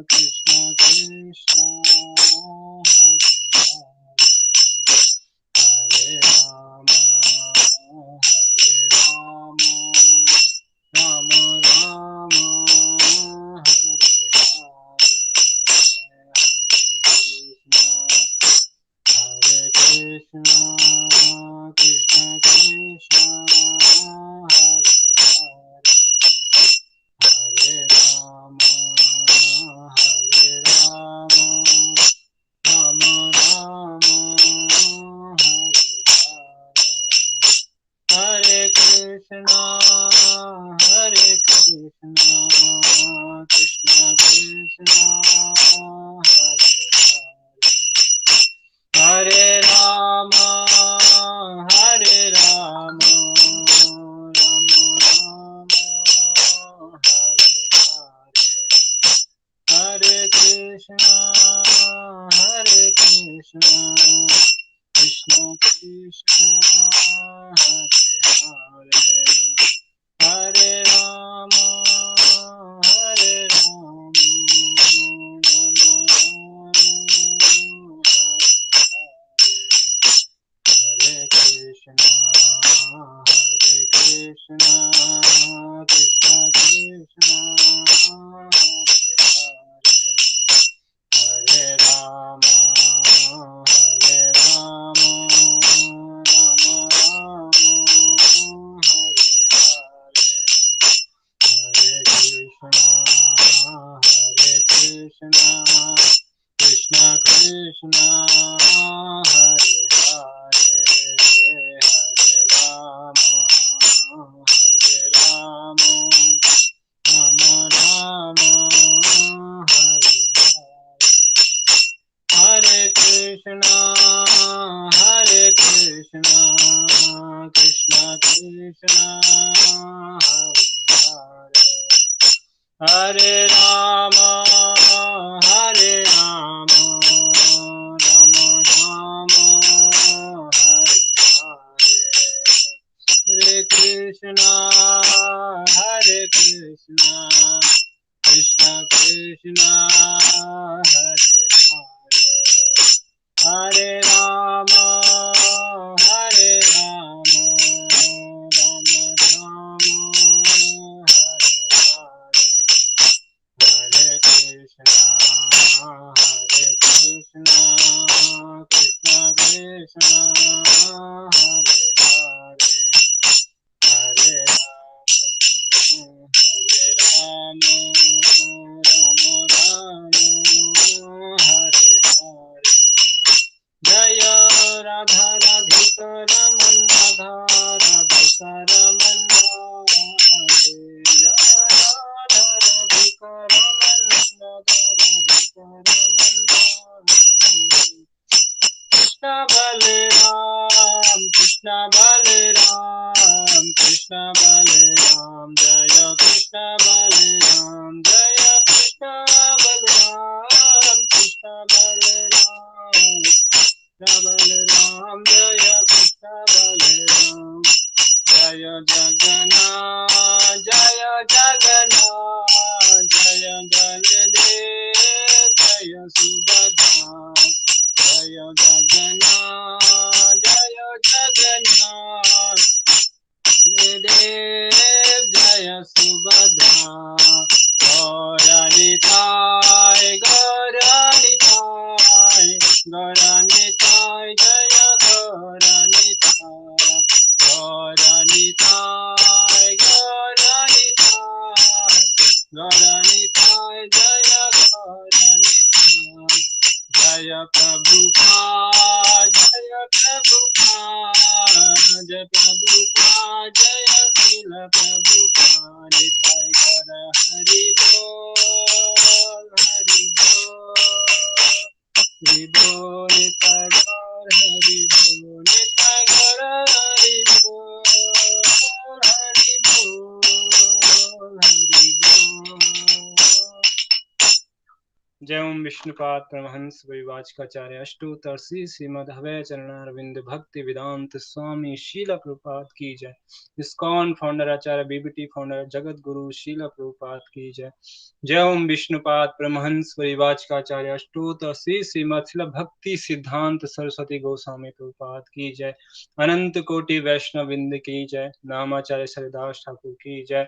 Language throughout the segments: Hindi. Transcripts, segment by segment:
Krishna Krishna Hare Rama Hare Rama Rama Rama Hare Hare Krishna Krishna Krishna Hare Hare Rama Hare Rama Rama Rama Hare Krishna Krishna Krishna Hare Rama Hare Rama Rama Rama Hare Krishna Krishna Krishna Hare Rama Hare Rama Rama Rama Hare Krishna Krishna Krishna Hare Rama Hare Rama Rama Rama Hare Krishna Krishna Krishna Hare Hare Rama Hare Rama Rama Rama Hare Krishna Krishna Krishna Hare Rama Hare Rama Rama Rama Hare Krishna Krishna Krishna Hare Hare Rama Hare Rama Rama Rama Hare Krishna Krishna Krishna Hare Rama Rama Rama Hare Jaya Radha Radhika Raman Radha Radhika Raman Jaya Radha Radhika Raman Radha Radhika Raman Krishna Balaram Krishna Balaram Krishna Balaram Jaya Krishna Balaram Jaya Krishna Balaram Krishna Balaram Balaram Jaya Krishna Balaram Jaya Jagannath Jaya Jagannath Jaya Baladev Jaya Subhadra Jaya Jagannath Jaya Jagannath Baladev Jaya Subhadra Gauranitai Gauranitai Gauranitai Jaya Gauranitai Gauranitai Gauranitai Gauranitai Jaya Gauranitai Jaya Prabhupada Jaya Prabhupada Jaya Prabhupada Jaya Srila Prabhupada Nitai Gaura Hari Bol Hari Bol Nitai Gaura Hari Bol Nitai Gaura Hari Bol Hari Bol Hari Bol. जय ओम विष्णुपाद परमहंस परिवाचकाचार्य अष्टोत्तर श्री श्रीमद हवै चरणारविंद भक्ति वेदांत स्वामी शीला प्रभुपाद की जय। इस्कॉन फाउंडर आचार्य बीबीटी फाउंडर जगत गुरु शीला प्रभुपाद की जय। जय ओम विष्णुपाद परमहंस परिवाचकाचार्य अष्टोत्तर श्री श्रीमद शिला भक्ति सिद्धांत सरस्वती गोस्वामी प्रभुपाद की जय। अनंत कोटि वैष्णव विंद की जय। नामाचार्य सरिदास ठाकुर की जय।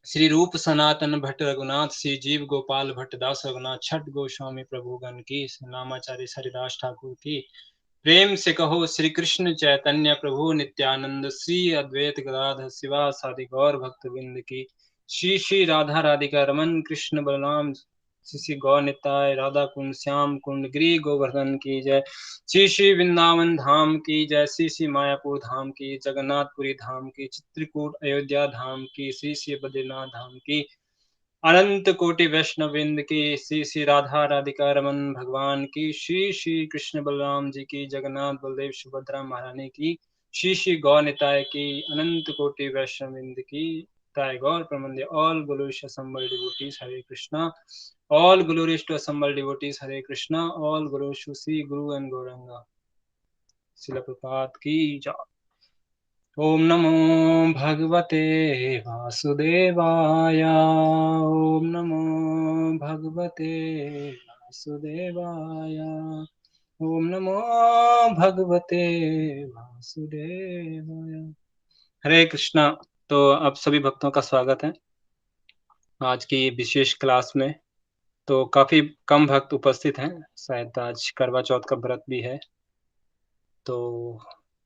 श्री रूप सनातन भट्ट रघुनाथ श्री जीव गोपाल भट्ट दास रघुनाथ छठ गोस्वामी प्रभुगण की। नामाचार्य हरिदास ठाकुर की। प्रेम से कहो श्री कृष्ण चैतन्य प्रभु नित्यानंद श्री अद्वैत गदाधर शिवा सादि गौर भक्त बिंद की। श्री श्री राधा राधिका रमन कृष्ण बलराम श्री गौर निताय राधा कुंड श्याम कुंड गिरी गोवर्धन की जय। श्री श्री वृंदावन धाम की जय। श्री श्री मायापुर धाम की, जगन्नाथपुरी धाम की, चित्रकूट अयोध्या धाम की, श्री श्री बद्रीनाथ धाम की, अनंत कोटि वैष्णविंद की। श्री श्री राधा राधिका रमन भगवान की। श्री श्री कृष्ण बलराम जी की, जगन्नाथ बलदेव सुभद्रा महारानी की। श्री श्री गौर निताय की, अनंत कोटि वैष्णविंद की। ताय गौर प्रमंदे all glorious assembled devotees Hare Krishna. All glorious to assembled devotees Hare Krishna. All glorious to see Guru and Gauranga. शिला प्रपात की जय। ओम नमो भगवते वासुदेवाय। ओम नमो भगवते वासुदेवाय। ओम नमो भगवते वासुदेवाय। हरे कृष्णा। तो आप सभी भक्तों का स्वागत है आज की विशेष क्लास में। तो काफी कम भक्त उपस्थित हैं, शायद आज करवा चौथ का व्रत भी है, तो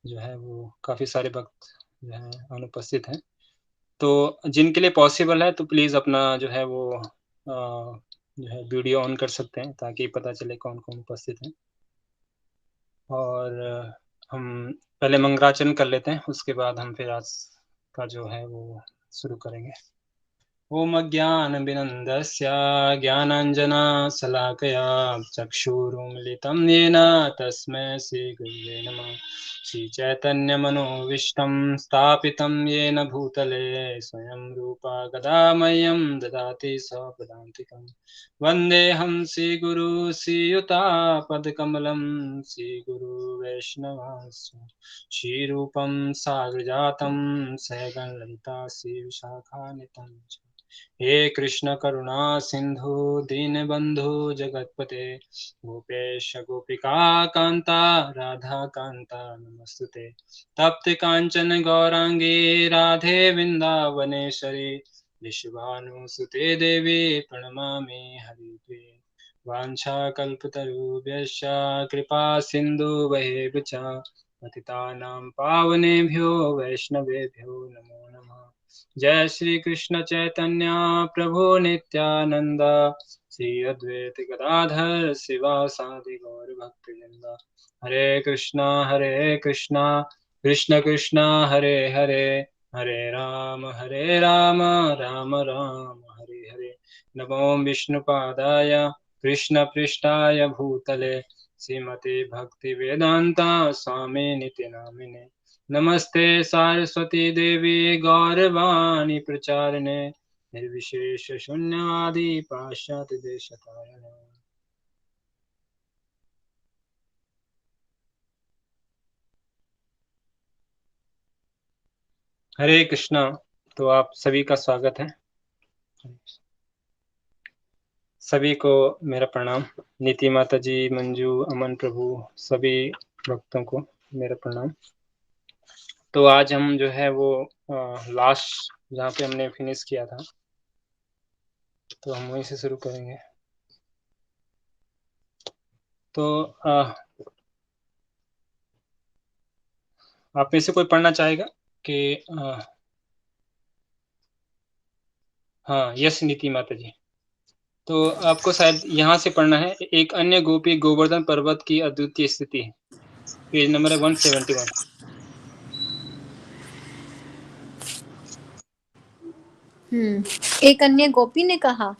जो है वो काफी सारे भक्त जो है अनुपस्थित हैं। तो जिनके लिए पॉसिबल है तो प्लीज अपना जो है वो जो है वीडियो ऑन कर सकते हैं ताकि पता चले कौन कौन उपस्थित हैं। और हम पहले मंगलाचरण कर लेते हैं, उसके बाद हम फिर आज का जो है वो शुरू करेंगे। ओम अज्ञानविनन्दस्य ज्ञानाञ्जनशलाकया चक्षुरुन्मिलितं येन तस्मै श्रीगुरुवे नमः। श्रीचैतन्यमनोभीष्टं स्थापितं येन भूतले स्वयं रूपा कदा मह्यं ददाति स्वपदान्तिकं। वन्देऽहं श्रीगुरु श्रीयुतापदकमलं श्रीगुरु वैष्णवांश्च श्रीरूपं साग्रजातं सहगण ललिता श्रीविशाखान्वितं च। हे कृष्ण करुणा सिंधु दीनबंधु जगतपते गोपेश गोपिका कांता राधा कांता नमस्तुते। तप्त कांचन गौरांगी राधे वृंदावनेश्वरी विश्वभानुसुते देवी प्रणमामि हरिप्रिये। वाञ्छाकल्पतरुभ्यश्च कृपा सिन्धुभ्येव च पतितानां पावनेभ्यो वैष्णवेभ्यो नमो नमः। जय श्री कृष्ण चैतन्य प्रभु नित्यानंद श्री अद्वैत गदाधर शिवासादि गौर भक्तवृंद। हरे कृष्णा कृष्ण कृष्ण हरे हरे, हरे राम राम राम हरे हरे। नमो विष्णुपादाय कृष्ण पृष्ठाय भूतले श्रीमते भक्ति वेदांता स्वामी नित्य नामिने। नमस्ते सारस्वती देवी गौरवाणी प्रचारिणे निर्विशेष शून्यवादी पाश्चात्य देशतारिणे। हरे कृष्णा। तो आप सभी का स्वागत है। सभी को मेरा प्रणाम। नीति माता जी, मंजू, अमन प्रभु, सभी भक्तों को मेरा प्रणाम। तो आज हम जो है वो लास्ट जहाँ पे हमने फिनिश किया था तो हम वहीं से शुरू करेंगे। तो आप में से कोई पढ़ना चाहेगा कि हाँ, यस नीति माता जी। तो आपको शायद यहाँ से पढ़ना है। एक अन्य गोपी गोवर्धन पर्वत की अद्वितीय स्थिति है, पेज नंबर 171। एक अन्य गोपी ने कहा,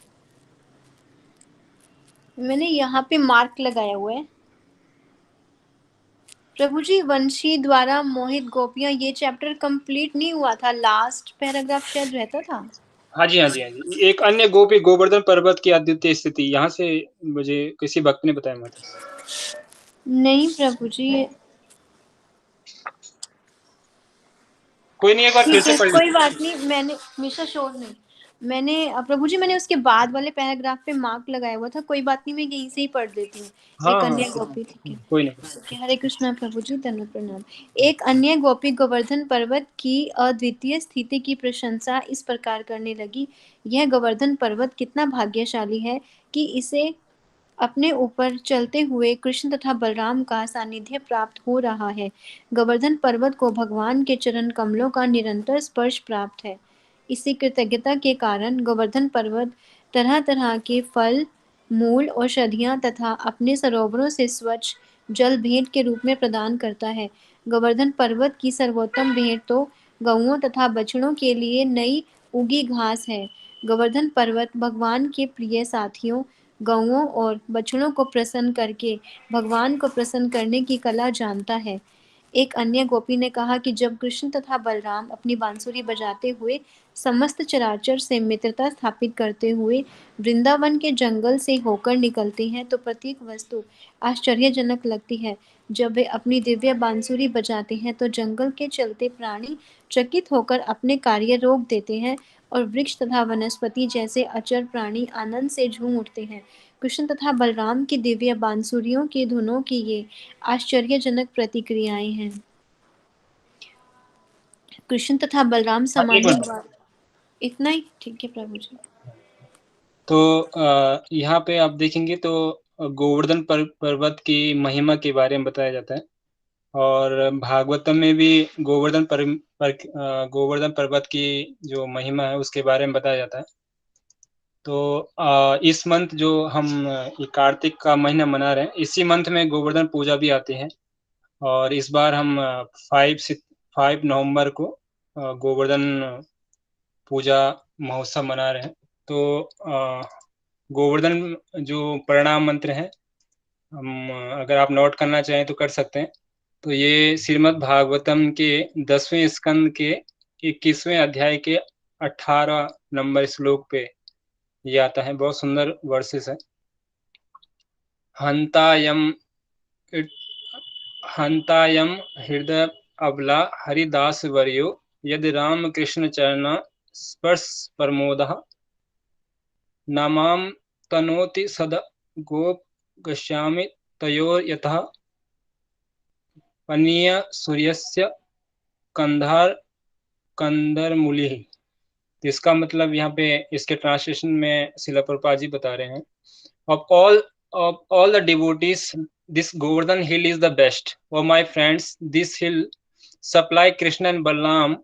मैंने यहाँ पे मार्क लगाया हुआ है। प्रभु जी, वंशी द्वारा मोहित गोपियां, ये चैप्टर कंप्लीट नहीं हुआ था, लास्ट पैराग्राफ शायद रहता था। हाँ जी, हाँ जी, हाँ जी। एक अन्य गोपी गोवर्धन पर्वत की अद्वितीय स्थिति, यहाँ से मुझे किसी भक्त ने बताया माता। नहीं प्रभु जी। कोई नहीं, एक बार फिर ठीक से है, पढ़ कोई लीजिए। बात नहीं। मैंने हमेशा शोर नहीं। मैंने प्रभु जी मैंने उसके बाद वाले पैराग्राफ पे मार्क लगाया हुआ था। कोई बात नहीं, मैं यहीं से ही पढ़ देती हूँ। हाँ, एक हाँ, अन्य गोपी, ठीक है। कोई नहीं। ठीक है, हरे कृष्णा प्रभु जी, धन्य प्रणाम। एक अन्य गोपी गोवर्धन पर्वत की अद्वितीय स्थिति की प्रशंसा इस प्रकार करने लगी। यह गोवर्धन पर्वत कितना भाग्यशाली है कि इसे अपने ऊपर चलते हुए कृष्ण तथा बलराम का सानिध्य प्राप्त हो रहा है। गोवर्धन पर्वत को भगवान के चरण कमलों का निरंतर स्पर्श प्राप्त है। इसी कृतज्ञता के कारण गोवर्धन पर्वत तरह तरह के फल, मूल, औषधियां तथा अपने सरोवरों से स्वच्छ जल भेंट के रूप में प्रदान करता है। गोवर्धन पर्वत की सर्वोत्तम भेंट तो गौओं तथा बछड़ों के लिए नई उगी घास है। गोवर्धन पर्वत भगवान के प्रिय साथियों गौओं और बछड़ों को प्रसन्न करके भगवान को प्रसन्न करने की कला जानता है। एक अन्य गोपी ने कहा कि जब कृष्ण तथा बलराम अपनी बांसुरी बजाते हुए समस्त चराचर से मित्रता स्थापित करते हुए वृंदावन के जंगल से होकर निकलते हैं तो प्रत्येक वस्तु आश्चर्यजनक लगती है। जब वे अपनी दिव्य बांसुरी बजाते हैं तो जंगल के चलते प्राणी चकित होकर अपने कार्य रोक देते हैं और वृक्ष तथा वनस्पति जैसे अचर प्राणी आनंद से झूम उठते हैं। कृष्ण तथा बलराम की दिव्य बांसुरियों की धुनों की ये आश्चर्यजनक प्रतिक्रियाएं हैं। कृष्ण तथा बलराम हाँ, एक सामान्य मिनट। द्वार। इतना ही, ठीक है प्रभु जी। तो यहाँ पे आप देखेंगे तो गोवर्धन पर्वत की महिमा के बारे में बताया जाता है, और भागवतम में भी गोवर्धन पर्वत की जो महिमा है उसके बारे में बताया जाता है। तो इस मंथ जो हम ये कार्तिक का महीना मना रहे हैं, इसी मंथ में गोवर्धन पूजा भी आती है, और इस बार हम 5 नवंबर को गोवर्धन पूजा महोत्सव मना रहे हैं। तो गोवर्धन जो प्रणाम मंत्र है, हम अगर आप नोट करना चाहें तो कर सकते हैं। तो ये श्रीमद् भागवतम के 10वें स्कंद के 21वें अध्याय के 18 नंबर श्लोक पे ये आता है। बहुत सुंदर वर्सेस है। हंतायम हंतायम हृदय अबला हरिदास वर्यो यदि राम कृष्ण चरण स्पर्श प्रमोदः नामाम तनोति सद गोप गश्यामि तयोर यतः पनीय सूर्यस्य कंधार कंदरमूलि। तो इसका मतलब यहाँ पे इसके ट्रांसलेशन में शिला प्रभुपाद जी बता रहे हैं, of all the devotees, this Govardhan hill is the best. Oh my friends, this hill supply Krishna and Balaram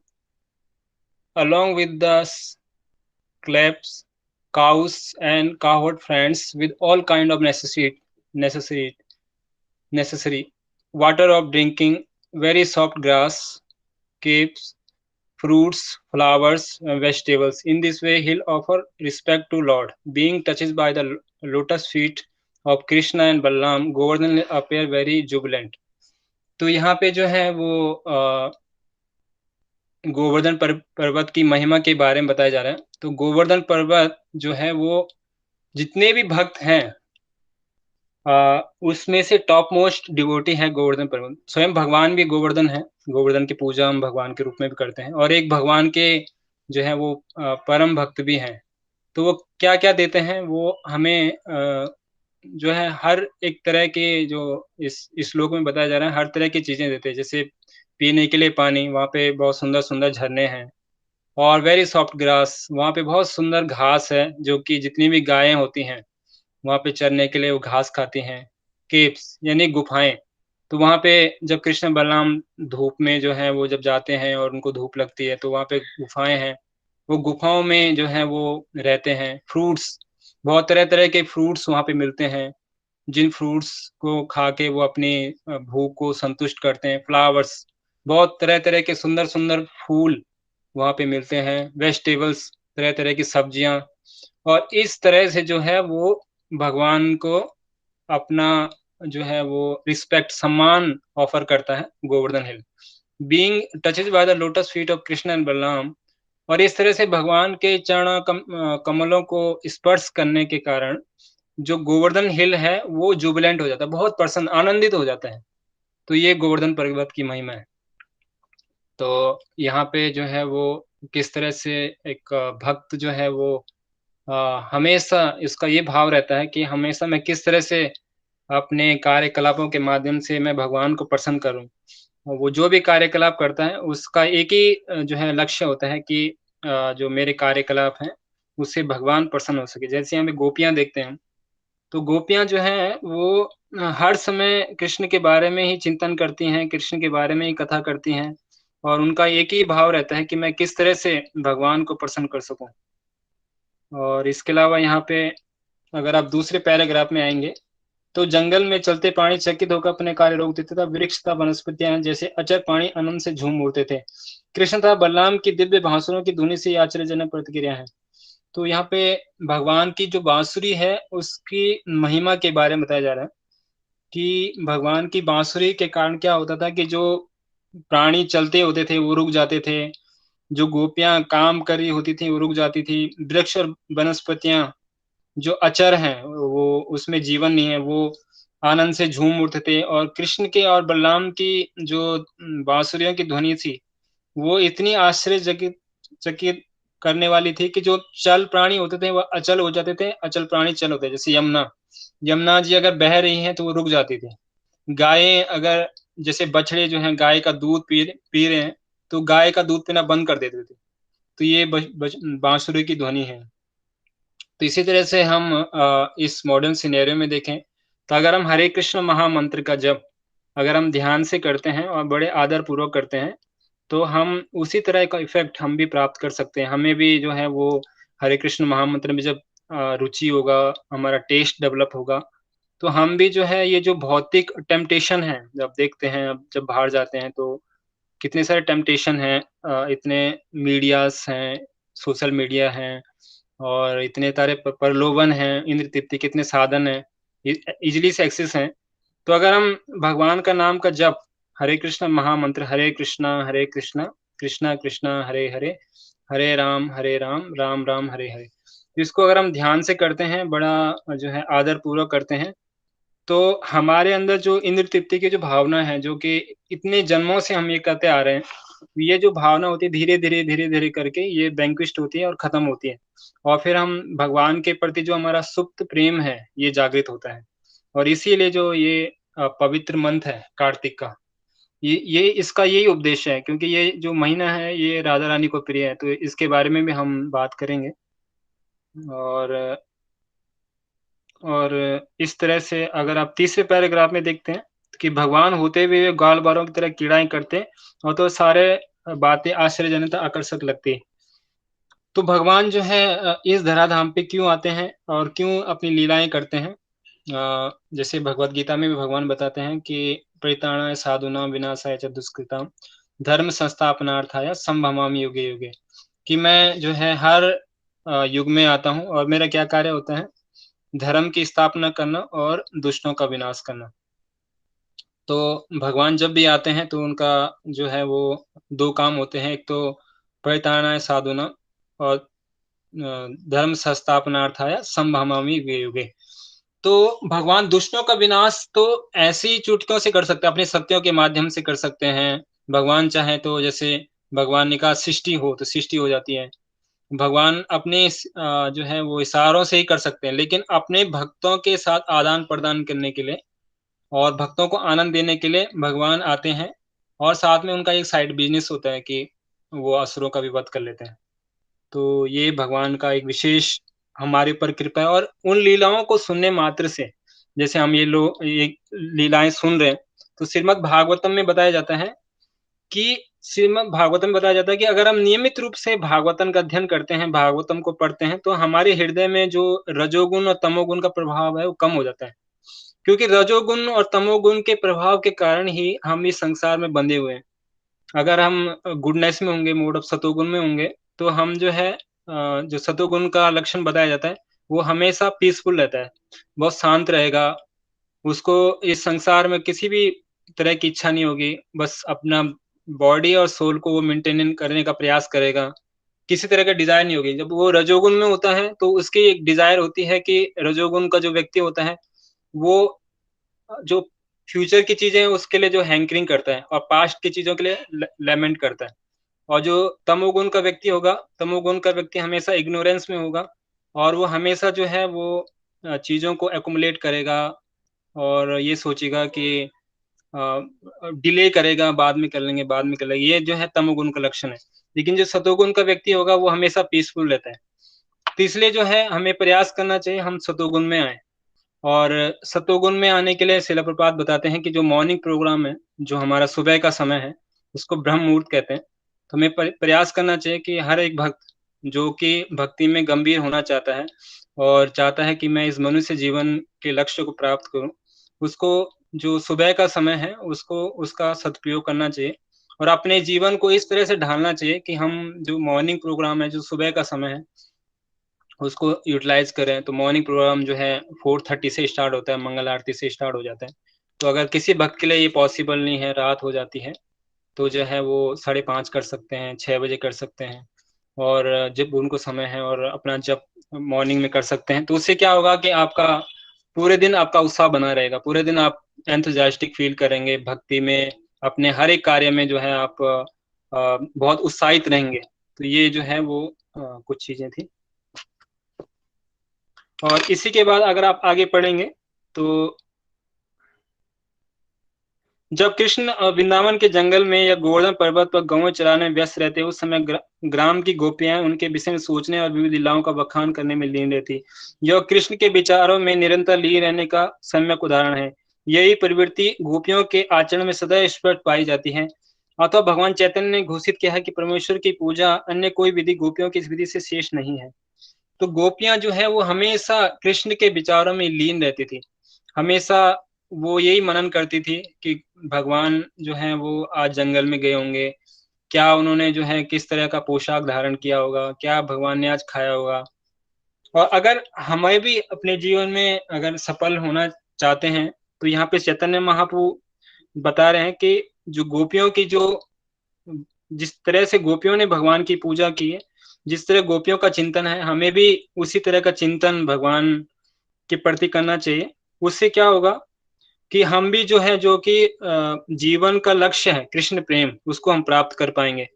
along with the claps, cows and cowherd friends with all kind of necessary water of drinking, very soft grass, caves, fruits, flowers, and vegetables. In this way, he'll offer respect to Lord. Being touched by the lotus feet of Krishna and Balaram, Govardhan will appear very jubilant. तो यहाँ पे जो है वो गोवर्धन पर्वत की महिमा के बारे में बताया जा रहा है। तो गोवर्धन पर्वत जो है वो जितने भी भक्त हैं उसमें से टॉप मोस्ट डिवोटी है गोवर्धन पर्वत। स्वयं भगवान भी गोवर्धन है। गोवर्धन की पूजा हम भगवान के रूप में भी करते हैं, और एक भगवान के जो है वो परम भक्त भी हैं। तो वो क्या क्या देते हैं, वो हमें जो है हर एक तरह के जो इस श्लोक में बताया जा रहा है, हर तरह की चीजें देते हैं। जैसे पीने के लिए पानी, वहाँ पे बहुत सुंदर सुंदर झरने हैं, और वेरी सॉफ्ट ग्रास, वहाँ पे बहुत सुंदर घास है जो कि जितनी भी गायें होती हैं वहाँ पे चरने के लिए वो घास खाती हैं। केव्स यानी गुफाएं, तो वहाँ पे जब कृष्ण बलराम धूप में जो है वो जब जाते हैं और उनको धूप लगती है तो वहाँ पे गुफाएं हैं। वो गुफाओं में जो है वो रहते हैं। फ्रूट्स, बहुत तरह तरह के फ्रूट्स वहाँ पे मिलते हैं, जिन फ्रूट्स को खा के वो अपनी भूख को संतुष्ट करते हैं। फ्लावर्स, बहुत तरह तरह के सुंदर सुंदर फूल वहाँ पे मिलते हैं। वेजिटेबल्स, तरह तरह की सब्जियां, और इस तरह से जो है वो भगवान को अपना जो है वो रिस्पेक्ट, सम्मान ऑफर करता है Govardhan hill. Being touched by the lotus feet of Krishna and Balaram, और इस तरह से भगवान के कमलों को स्पर्श करने के कारण जो गोवर्धन हिल है, वो जुबिलेंट हो जाता है, बहुत प्रसन्न, आनंदित हो जाता है। तो ये गोवर्धन पर्वत की महिमा है। तो यहाँ पे जो है वो किस तरह से एक भक्त जो है वो हमेशा इसका ये भाव रहता है कि हमेशा मैं किस तरह से अपने कार्यकलापों के माध्यम से मैं भगवान को प्रसन्न करूँ। और वो जो भी कार्यकलाप करता है, उसका एक ही जो है लक्ष्य होता है कि जो मेरे कार्यकलाप हैं, उससे भगवान प्रसन्न हो सके। जैसे हमें गोपियाँ देखते हैं, तो गोपियाँ जो हैं वो हर समय कृष्ण के बारे में ही चिंतन करती हैं, कृष्ण के बारे में ही कथा करती हैं और उनका एक ही भाव रहता है कि मैं किस तरह से भगवान को प्रसन्न कर सकूँ। और इसके अलावा यहाँ पे अगर आप दूसरे पैराग्राफ में आएँगे, तो जंगल में चलते प्राणी चकित होकर अपने कार्य रोक देते तथा वृक्ष तथा वनस्पतियां जैसे अजर प्राणी आनंद से झूम उठते थे। कृष्ण तथा बलराम की दिव्य बांसुरों की धुनी से ये आश्चर्यजनक प्रतिक्रिया है। तो यहाँ पे भगवान की जो बांसुरी है उसकी महिमा के बारे में बताया जा रहा है कि भगवान की बांसुरी के कारण क्या होता था कि जो प्राणी चलते होते थे वो रुक जाते थे, जो गोपियां काम कर रही होती थी वो रुक जाती थी, वृक्ष और वनस्पतियां जो अचर हैं, वो उसमें जीवन नहीं है, वो आनंद से झूम उठते थे और कृष्ण के और बलराम की जो बांसुरियों की ध्वनि थी, वो इतनी आश्चर्यचकित चकित करने वाली थी कि जो चल प्राणी होते थे, वो अचल हो जाते थे, अचल प्राणी चल होते। जैसे यमुना, यमुना जी अगर बह रही हैं, तो वो रुक जाती थी। गायें अगर जैसे बछड़े जो हैं गाय का दूध पी रहे हैं, तो गाय का दूध पीना बंद कर देते थे। तो ये बांसुरी की ध्वनि है। तो इसी तरह से हम इस मॉडर्न सिनेरियो में देखें, तो अगर हम हरे कृष्ण महामंत्र का जप अगर हम ध्यान से करते हैं और बड़े आदर पूर्वक करते हैं, तो हम उसी तरह का इफ़ेक्ट हम भी प्राप्त कर सकते हैं। हमें भी जो है वो हरे कृष्ण महामंत्र में जब रुचि होगा, हमारा टेस्ट डेवलप होगा, तो हम भी जो है ये जो भौतिक टेम्पटेशन है, जब देखते हैं, अब जब बाहर जाते हैं तो कितने सारे टेम्पटेशन हैं, इतने मीडियाज़ हैं, सोशल मीडिया हैं और इतने सारे प्रलोभन हैं, इंद्र तृप्ति के इतने साधन हैं, ईज़िली से एक्सेस हैं। तो अगर हम भगवान का नाम का जप, हरे कृष्ण महामंत्र, हरे कृष्णा, कृष्णा कृष्णा हरे हरे, हरे राम, राम राम हरे हरे। इसको अगर हम ध्यान से करते हैं, बड़ा जो है आदर पूर्वक करते हैं, तो हमारे अंदर जो इंद्र तृप्ति की जो भावना है, जो कि इतने जन्मों से हम ये करते आ रहे हैं, ये जो भावना होती है धीरे-धीरे, धीरे-धीरे करके ये वैंक्विश्ड होती है और खत्म होती है। और फिर हम भगवान के प्रति जो हमारा सुप्त प्रेम है, ये जागृत होता है। और इसीलिए जो ये पवित्र मंथ है कार्तिक का, ये इसका यही उद्देश्य है क्योंकि ये जो महीना है, ये राधा रानी को प्रिय है, तो इसके बारे में भी हम बात करेंगे। और और इस तरह से अगर आप तीसरे पैराग्राफ में देखते हैं कि भगवान होते हुए वे ग्वाल-बालों की तरह क्रीड़ाएँ करते और तो सारे बातें आश्चर्यजनक आकर्षक लगती। तो भगवान जो है इस धराधाम पे क्यों आते हैं और क्यों अपनी लीलाएँ करते हैं? जैसे भगवद गीता में भी भगवान बताते हैं कि परित्राणाय साधूनां विनाशाय च दुष्कृतां धर्म संस्थापनार्थाय संभवामि युगे युगे, कि मैं जो है हर युग में आता हूँ और मेरा क्या कार्य होता है? धर्म की स्थापना करना और दुष्टों का विनाश करना। तो भगवान जब भी आते हैं तो उनका जो है वो 2 काम होते हैं, एक तो परित्राणाय साधूनां और धर्म संस्थापनार्थाय संभवामि युगे युगे। तो भगवान दुष्टों का विनाश तो ऐसे ही चुटकियों से कर सकते हैं, अपनी शक्तियों के माध्यम से कर सकते हैं। भगवान चाहें तो जैसे भगवान ने कहा सृष्टि हो, तो सृष्टि हो जाती है। भगवान अपने जो है वो इशारों से ही कर सकते हैं, लेकिन अपने भक्तों के साथ आदान-प्रदान करने के लिए और भक्तों को आनंद देने के लिए भगवान आते हैं और साथ में उनका एक साइड बिज़नेस होता है कि वो असुरों का भी वध कर लेते हैं। तो ये भगवान का एक विशेष हमारे ऊपर कृपा है और उन लीलाओं को सुनने मात्र से, जैसे हम ये लीलाएँ सुन रहे हैं, तो श्रीमद् भागवतम में बताया जाता है कि श्रीमद् भागवतम में बताया जाता है कि अगर हम नियमित रूप से भागवतम का अध्ययन करते हैं, भागवतम को पढ़ते हैं, तो हमारे हृदय में जो रजोगुण और तमोगुण का प्रभाव है, वो कम हो जाता है। क्योंकि रजोगुण और तमोगुण के प्रभाव के कारण ही हम इस संसार में बंधे हुए हैं। अगर हम गुडनेस में होंगे, मोड ऑफ सतोगुण में होंगे, तो हम जो है जो सतोगुण का लक्षण बताया जाता है, वो हमेशा पीसफुल रहता है, बहुत शांत रहेगा, उसको इस संसार में किसी भी तरह की इच्छा नहीं होगी, बस अपना बॉडी और सोल को वो मेंटेन करने का प्रयास करेगा, किसी तरह का डिज़ायर नहीं होगी। जब वो रजोगुण में होता है तो उसकी एक डिज़ायर होती है कि रजोगुण का जो व्यक्ति होता है, वो जो फ्यूचर की चीज़ें हैं उसके लिए जो हैंकरिंग करता है और पास्ट की चीज़ों के लिए लैमेंट करता है। और जो तमोगुण का व्यक्ति होगा, तमोगुण का व्यक्ति हमेशा इग्नोरेंस में होगा और वो हमेशा जो है वो चीज़ों को एक्युमुलेट करेगा और ये सोचेगा कि डिले करेगा, बाद में कर लेंगे, बाद में कर लेंगे। ये जो है तमोगुण का लक्षण है। लेकिन जो सतोगुण का व्यक्ति होगा वो हमेशा पीसफुल रहता है। तो इसलिए जो है हमें प्रयास करना चाहिए हम सतोगुण में आएँ। और सतोगुण में आने के लिए शिला प्रभुपाद बताते हैं कि जो मॉर्निंग प्रोग्राम है, जो हमारा सुबह का समय है, उसको ब्रह्म मुहूर्त कहते हैं। तो हमें प्रयास करना चाहिए कि हर एक भक्त जो कि भक्ति में गंभीर होना चाहता है और चाहता है कि मैं इस मनुष्य जीवन के लक्ष्य को प्राप्त करूँ, उसको जो सुबह का समय है, उसको उसका सदुपयोग करना चाहिए और अपने जीवन को इस तरह से ढालना चाहिए कि हम जो मॉर्निंग प्रोग्राम है, जो सुबह का समय है, उसको यूटिलाइज़ करें। तो मॉर्निंग प्रोग्राम जो है 4:30 से स्टार्ट होता है, मंगल आरती से स्टार्ट हो जाता है। तो अगर किसी भक्त के लिए ये पॉसिबल नहीं है, रात हो जाती है, तो जो है वो 5:30 कर सकते हैं, 6 बजे कर सकते हैं और जब उनको समय है और अपना जप मॉर्निंग में कर सकते हैं। तो उससे क्या होगा कि आपका पूरे दिन आपका उत्साह बना रहेगा, पूरे दिन आप एंथुसियास्टिक फ़ील करेंगे भक्ति में, अपने हर एक कार्य में जो है आप बहुत उत्साहित रहेंगे। तो ये जो है वो कुछ चीज़ें थी। और इसी के बाद अगर आप आगे पढ़ेंगे तो जब कृष्ण वृंदावन के जंगल में या गोवर्धन पर्वत पर गौएं चराने में व्यस्त रहते, उस समय ग्राम की गोपियां उनके विषय में सोचने और विविध लीलाओं का बखान करने में लीन रहती। यह कृष्ण के विचारों में निरंतर लीन रहने का सम्यक उदाहरण है। यही प्रवृत्ति गोपियों के आचरण में सदैव स्पष्ट पाई जाती है। अतः भगवान चैतन्य ने घोषित किया है कि परमेश्वर की पूजा अन्य कोई विधि गोपियों की इस विधि से शेष नहीं है। तो गोपियां जो है वो हमेशा कृष्ण के विचारों में लीन रहती थी। हमेशा वो यही मनन करती थी कि भगवान जो है वो आज जंगल में गए होंगे, क्या उन्होंने जो है किस तरह का पोशाक धारण किया होगा, क्या भगवान ने आज खाया होगा। और अगर हमें भी अपने जीवन में अगर सफल होना चाहते हैं, तो यहाँ पे चैतन्य महाप्रभु बता रहे हैं कि जो गोपियों की जो जिस तरह से गोपियों ने भगवान की पूजा की है, जिस तरह गोपियों का चिंतन है, हमें भी उसी तरह का चिंतन भगवान के प्रति करना चाहिए। उससे क्या होगा कि हम भी जो है जो कि जीवन का लक्ष्य है कृष्ण प्रेम, उसको हम प्राप्त कर पाएँगे।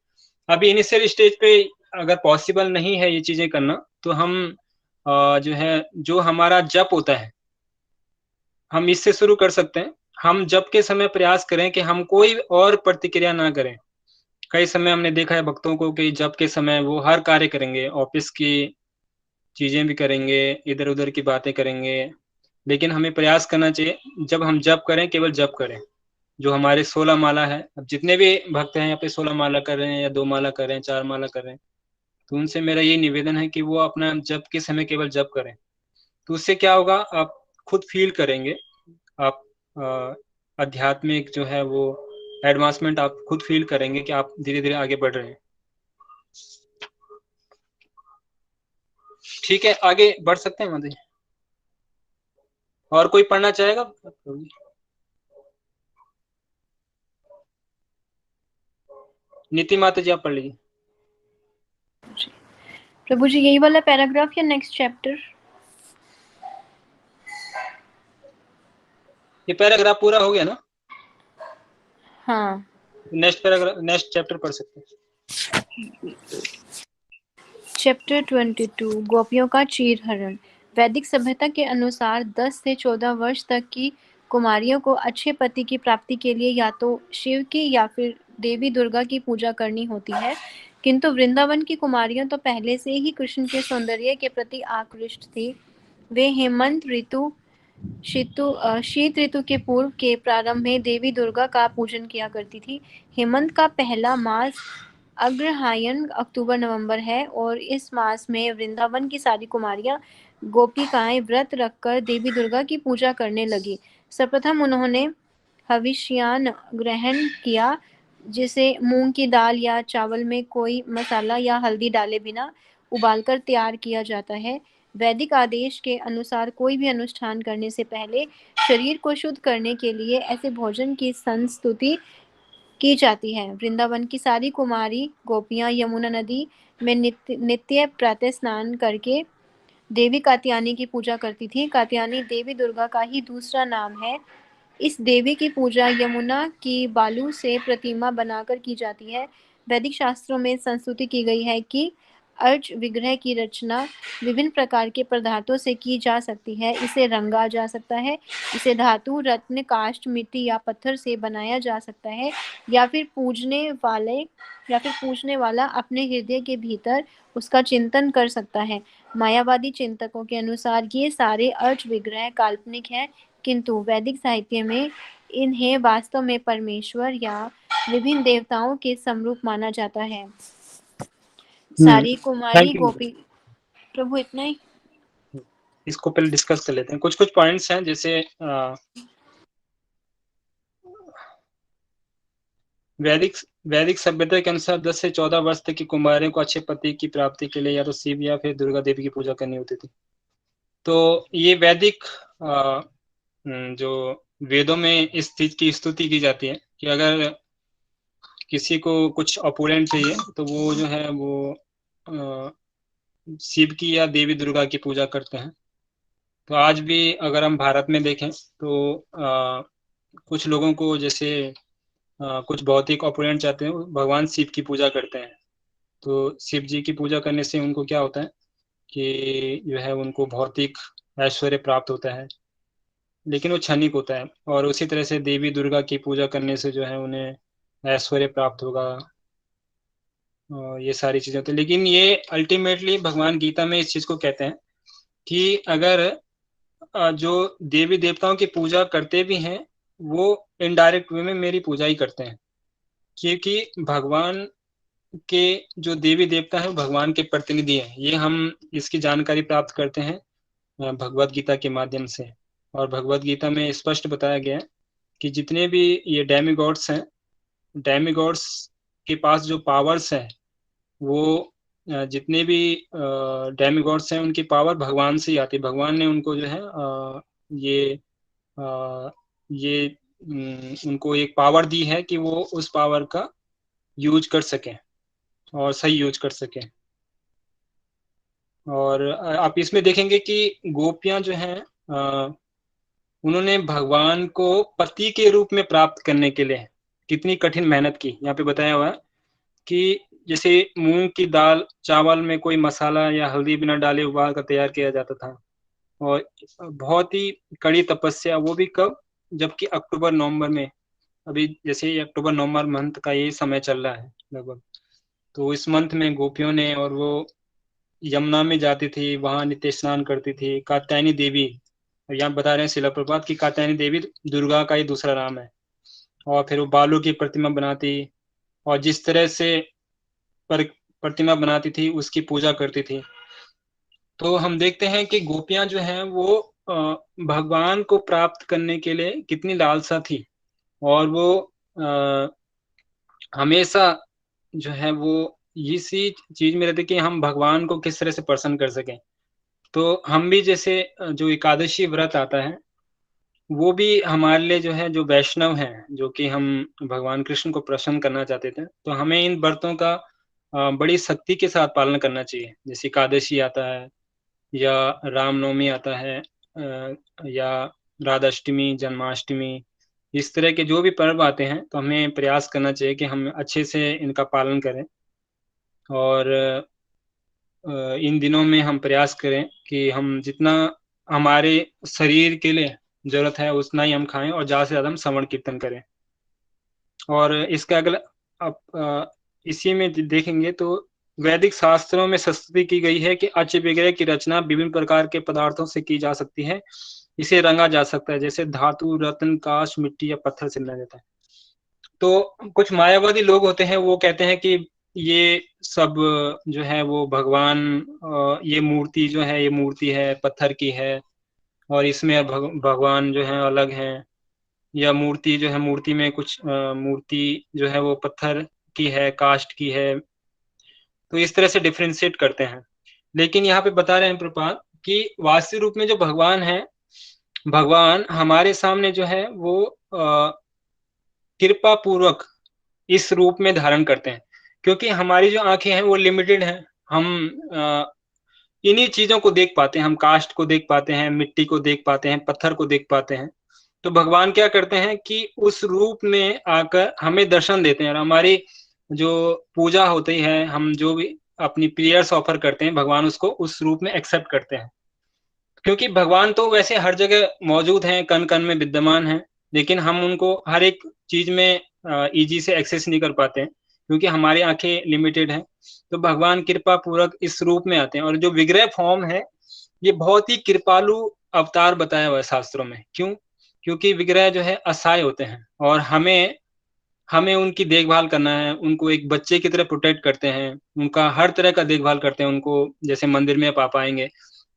अभी इनिशियल स्टेज पे अगर पॉसिबल नहीं है ये चीज़ें करना, तो हम जो है जो हमारा जप होता है, हम इससे शुरू कर सकते हैं। हम जप के समय प्रयास करें कि हम कोई और प्रतिक्रिया ना करें। कई समय हमने देखा है भक्तों को कि जप के समय वो हर कार्य करेंगे, ऑफ़िस की चीज़ें भी करेंगे, इधर-उधर की बातें करेंगे, लेकिन हमें प्रयास करना चाहिए जब हम जप करें, केवल जप करें। जो हमारे 16 माला है, अब जितने भी भक्त हैं यहाँ पे 16 माला कर रहे हैं या 2 माला कर रहे हैं, 4 माला कर रहे हैं, तो उनसे मेरा यही निवेदन है कि वो अपना जप के समय केवल जप करें। तो उससे क्या होगा आप खुद फ़ील करेंगे, आप आध्यात्मिक जो है वो एडवांसमेंट आप खुद फ़ील करेंगे कि आप धीरे-धीरे आगे बढ़ रहे हैं। ठीक है, आगे बढ़ सकते हैं माता जी? और कोई पढ़ना चाहेगा? नीति माता जी आप पढ़ लीजिए। प्रभु जी यही वाला पैराग्राफ या नेक्स्ट चैप्टर? ये पैराग्राफ पूरा हो गया ना? हाँ। नेक्स्ट पैराग्राफ नेक्स्ट चैप्टर पढ़ सकते हैं। चैप्टर 22 गोपियों का चीरहरण। वैदिक सभ्यता के अनुसार 10 से 14 वर्ष तक की कुमारियों को अच्छे पति की प्राप्ति के लिए या तो शिव की या फिर देवी दुर्गा की पूजा करनी होती है, किंतु वृंदावन की कुमारियां तो पहले से ही कृष्ण के सौंदर्य के प्रति आकृष्ट थी। वे हेमंत ऋतु शीत ऋतु के पूर्व के प्रारंभ में देवी दुर्गा का पूजन किया करती थी। हेमंत का पहला मास अग्रहायण अक्टूबर-नवंबर है और इस मास में वृंदावन की सारी कुमारियां गोपिकाएं व्रत रखकर देवी दुर्गा की पूजा करने लगी। सर्वप्रथम उन्होंने हविष्यान ग्रहण किया, जिसे मूंग की दाल या चावल में कोई मसाला या हल्दी डाले बिना उबालकर तैयार किया जाता है। वैदिक आदेश के अनुसार कोई भी अनुष्ठान करने से पहले शरीर को शुद्ध करने के लिए ऐसे भोजन की संस्तुति की जाती है। वृंदावन की सारी कुमारी गोपियां यमुना नदी में नित्य प्रातः स्नान करके देवी कात्यायनी की पूजा करती थी। कात्यायनी देवी दुर्गा का ही दूसरा नाम है। इस देवी की पूजा यमुना की बालू से प्रतिमा बनाकर की जाती है। वैदिक शास्त्रों में संस्तुति की गई है कि अर्च विग्रह की रचना विभिन्न प्रकार के पदार्थों से की जा सकती है। इसे रंगा जा सकता है, इसे धातु, रत्न, काष्ठ, मिट्टी या पत्थर से बनाया जा सकता है, या फिर पूजने वाला अपने हृदय के भीतर उसका चिंतन कर सकता है। मायावादी चिंतकों के अनुसार ये सारे अर्च विग्रह काल्पनिक हैं, किंतु वैदिक साहित्य में इन्हें वास्तव में परमेश्वर या विभिन्न देवताओं के समरूप माना जाता है। सारी कुमारी थैंक यू। गोपी प्रभु इतना ही। इसको पहले डिस्कस कर लेते हैं। कुछ कुछ पॉइंट्स हैं, जैसे वैदिक सभ्यता के अनुसार 10 से 14 वर्ष तक की कुमारियों को अच्छे पति की प्राप्ति के लिए या तो शिव या फिर दुर्गा देवी की पूजा करनी होती थी। तो ये वैदिक जो वेदों में इस चीज की स्तुति की जाती है कि अगर किसी को कुछ अपूर्ण चाहिए तो वो जो है वो शिव की या देवी दुर्गा की पूजा करते हैं। तो आज भी अगर हम भारत में देखें तो कुछ लोगों को, जैसे कुछ भौतिक अपूर्ण चाहते हैं, वो भगवान शिव की पूजा करते हैं। तो शिव जी की पूजा करने से उनको क्या होता है कि जो है उनको भौतिक ऐश्वर्य प्राप्त होता है, लेकिन वो क्षणिक होता है। और उसी तरह से देवी दुर्गा की पूजा करने से जो है उन्हें ऐश्वर्य प्राप्त होगा, और ये सारी चीजें होती है। लेकिन ये अल्टीमेटली भगवान गीता में इस चीज को कहते हैं कि अगर जो देवी देवताओं की पूजा करते भी हैं वो इनडायरेक्ट वे में मेरी पूजा ही करते हैं, क्योंकि भगवान के जो देवी देवता है वो भगवान के प्रतिनिधि हैं। ये हम इसकी जानकारी प्राप्त करते हैं भगवत गीता के माध्यम से। और भगवत गीता में स्पष्ट बताया गया है कि जितने भी ये डेमीगॉड्स हैं, डेमीगॉड्स के पास जो पावर्स हैं वो जितने भी डेमीगॉड्स हैं उनकी पावर भगवान से ही आती है। भगवान ने उनको जो है ये अ, ये उनको एक पावर दी है कि वो उस पावर का यूज कर सकें और सही यूज कर सकें। और आप इसमें देखेंगे कि गोपियां जो हैं उन्होंने भगवान को पति के रूप में प्राप्त करने के लिए कितनी कठिन मेहनत की। यहाँ पे बताया हुआ है कि जैसे मूंग की दाल चावल में कोई मसाला या हल्दी बिना डाले उबाल कर तैयार किया जाता था, और बहुत ही कड़ी तपस्या, वो भी कब, जबकि अक्टूबर नवंबर में, अभी जैसे ये अक्टूबर नवंबर मंथ का ये समय चल रहा है लगभग, तो इस मंथ में गोपियों ने, और वो यमुना में जाती थी, वहां नित्य स्नान करती थी। कात्यायनी देवी, और यहाँ बता रहे हैं शिला प्रभुपाद की कात्यायनी देवी दुर्गा का ही दूसरा नाम है। और फिर वो बालू की प्रतिमा बनाती, और जिस तरह से पर, प्रतिमा बनाती थी उसकी पूजा करती थी। तो हम देखते हैं कि गोपियां जो हैं वो भगवान को प्राप्त करने के लिए कितनी लालसा थी, और वो हमेशा जो है वो इसी चीज में रहते कि हम भगवान को किस तरह से प्रसन्न कर सकें। तो हम भी जैसे जो एकादशी व्रत आता है वो भी हमारे लिए जो है, जो वैष्णव हैं, जो कि हम भगवान कृष्ण को प्रसन्न करना चाहते थे, तो हमें इन व्रतों का बड़ी सख्ती के साथ पालन करना चाहिए। जैसे एकादशी आता है, या रामनवमी आता है, या राधाष्टमी, जन्माष्टमी, इस तरह के जो भी पर्व आते हैं तो हमें प्रयास करना चाहिए कि हम अच्छे से इनका पालन करें। और इन दिनों में हम प्रयास करें कि हम जितना हमारे शरीर के लिए जरूरत है उतना ही हम खाएं, और ज़्यादा से ज़्यादा हम श्रवण कीर्तन करें। और इसका अगला आप इसी में देखेंगे तो वैदिक शास्त्रों में स्तुति की गई है कि अच विग्रह की रचना विभिन्न प्रकार के पदार्थों से की जा सकती है। इसे रंगा जा सकता है, जैसे धातु, रत्न, काष्ठ, मिट्टी या पत्थर से रंगा जाता है। तो कुछ मायावादी लोग होते हैं, वो कहते हैं कि ये सब जो है वो भगवान, ये मूर्ति जो है, ये मूर्ति है पत्थर की है, और इसमें भगवान जो है अलग हैं, या मूर्ति जो है, मूर्ति में कुछ मूर्ति जो है वो पत्थर की है, काष्ठ की है। तो इस तरह से डिफ्रेंशिएट करते हैं। लेकिन यहाँ पे बता रहे हैं प्रपात कि वास्तविक रूप में जो भगवान है, भगवान हमारे सामने जो है वो कृपा पूर्वक इस रूप में धारण करते हैं। क्योंकि हमारी जो आँखें हैं वो लिमिटेड हैं। हम इन्हीं चीज़ों को देख पाते हैं, हम काष्ठ को देख पाते हैं, मिट्टी को देख पाते हैं, पत्थर को देख पाते हैं। तो भगवान क्या करते हैं कि उस रूप में आकर हमें दर्शन देते हैं और हमारी जो पूजा होती है, हम जो भी अपनी प्रेयर्स ऑफर करते हैं, भगवान उसको उस रूप में एक्सेप्ट करते हैं। क्योंकि भगवान तो वैसे हर जगह मौजूद हैं, कण-कण में विद्यमान हैं, लेकिन हम उनको हर एक चीज़ में ईज़ी से एक्सेस नहीं कर पाते हैं, क्योंकि हमारी आँखें लिमिटेड हैं। तो भगवान कृपा पूर्वक इस रूप में आते हैं और जो विग्रह फॉर्म है, ये बहुत ही कृपालु अवतार बताया हुआ है शास्त्रों में। क्यों? क्योंकि विग्रह जो है असहाय होते हैं और हमें हमें उनकी देखभाल करना है, उनको एक बच्चे की तरह प्रोटेक्ट करते हैं, उनका हर तरह का देखभाल करते हैं, उनको जैसे मंदिर में आप आएँगे,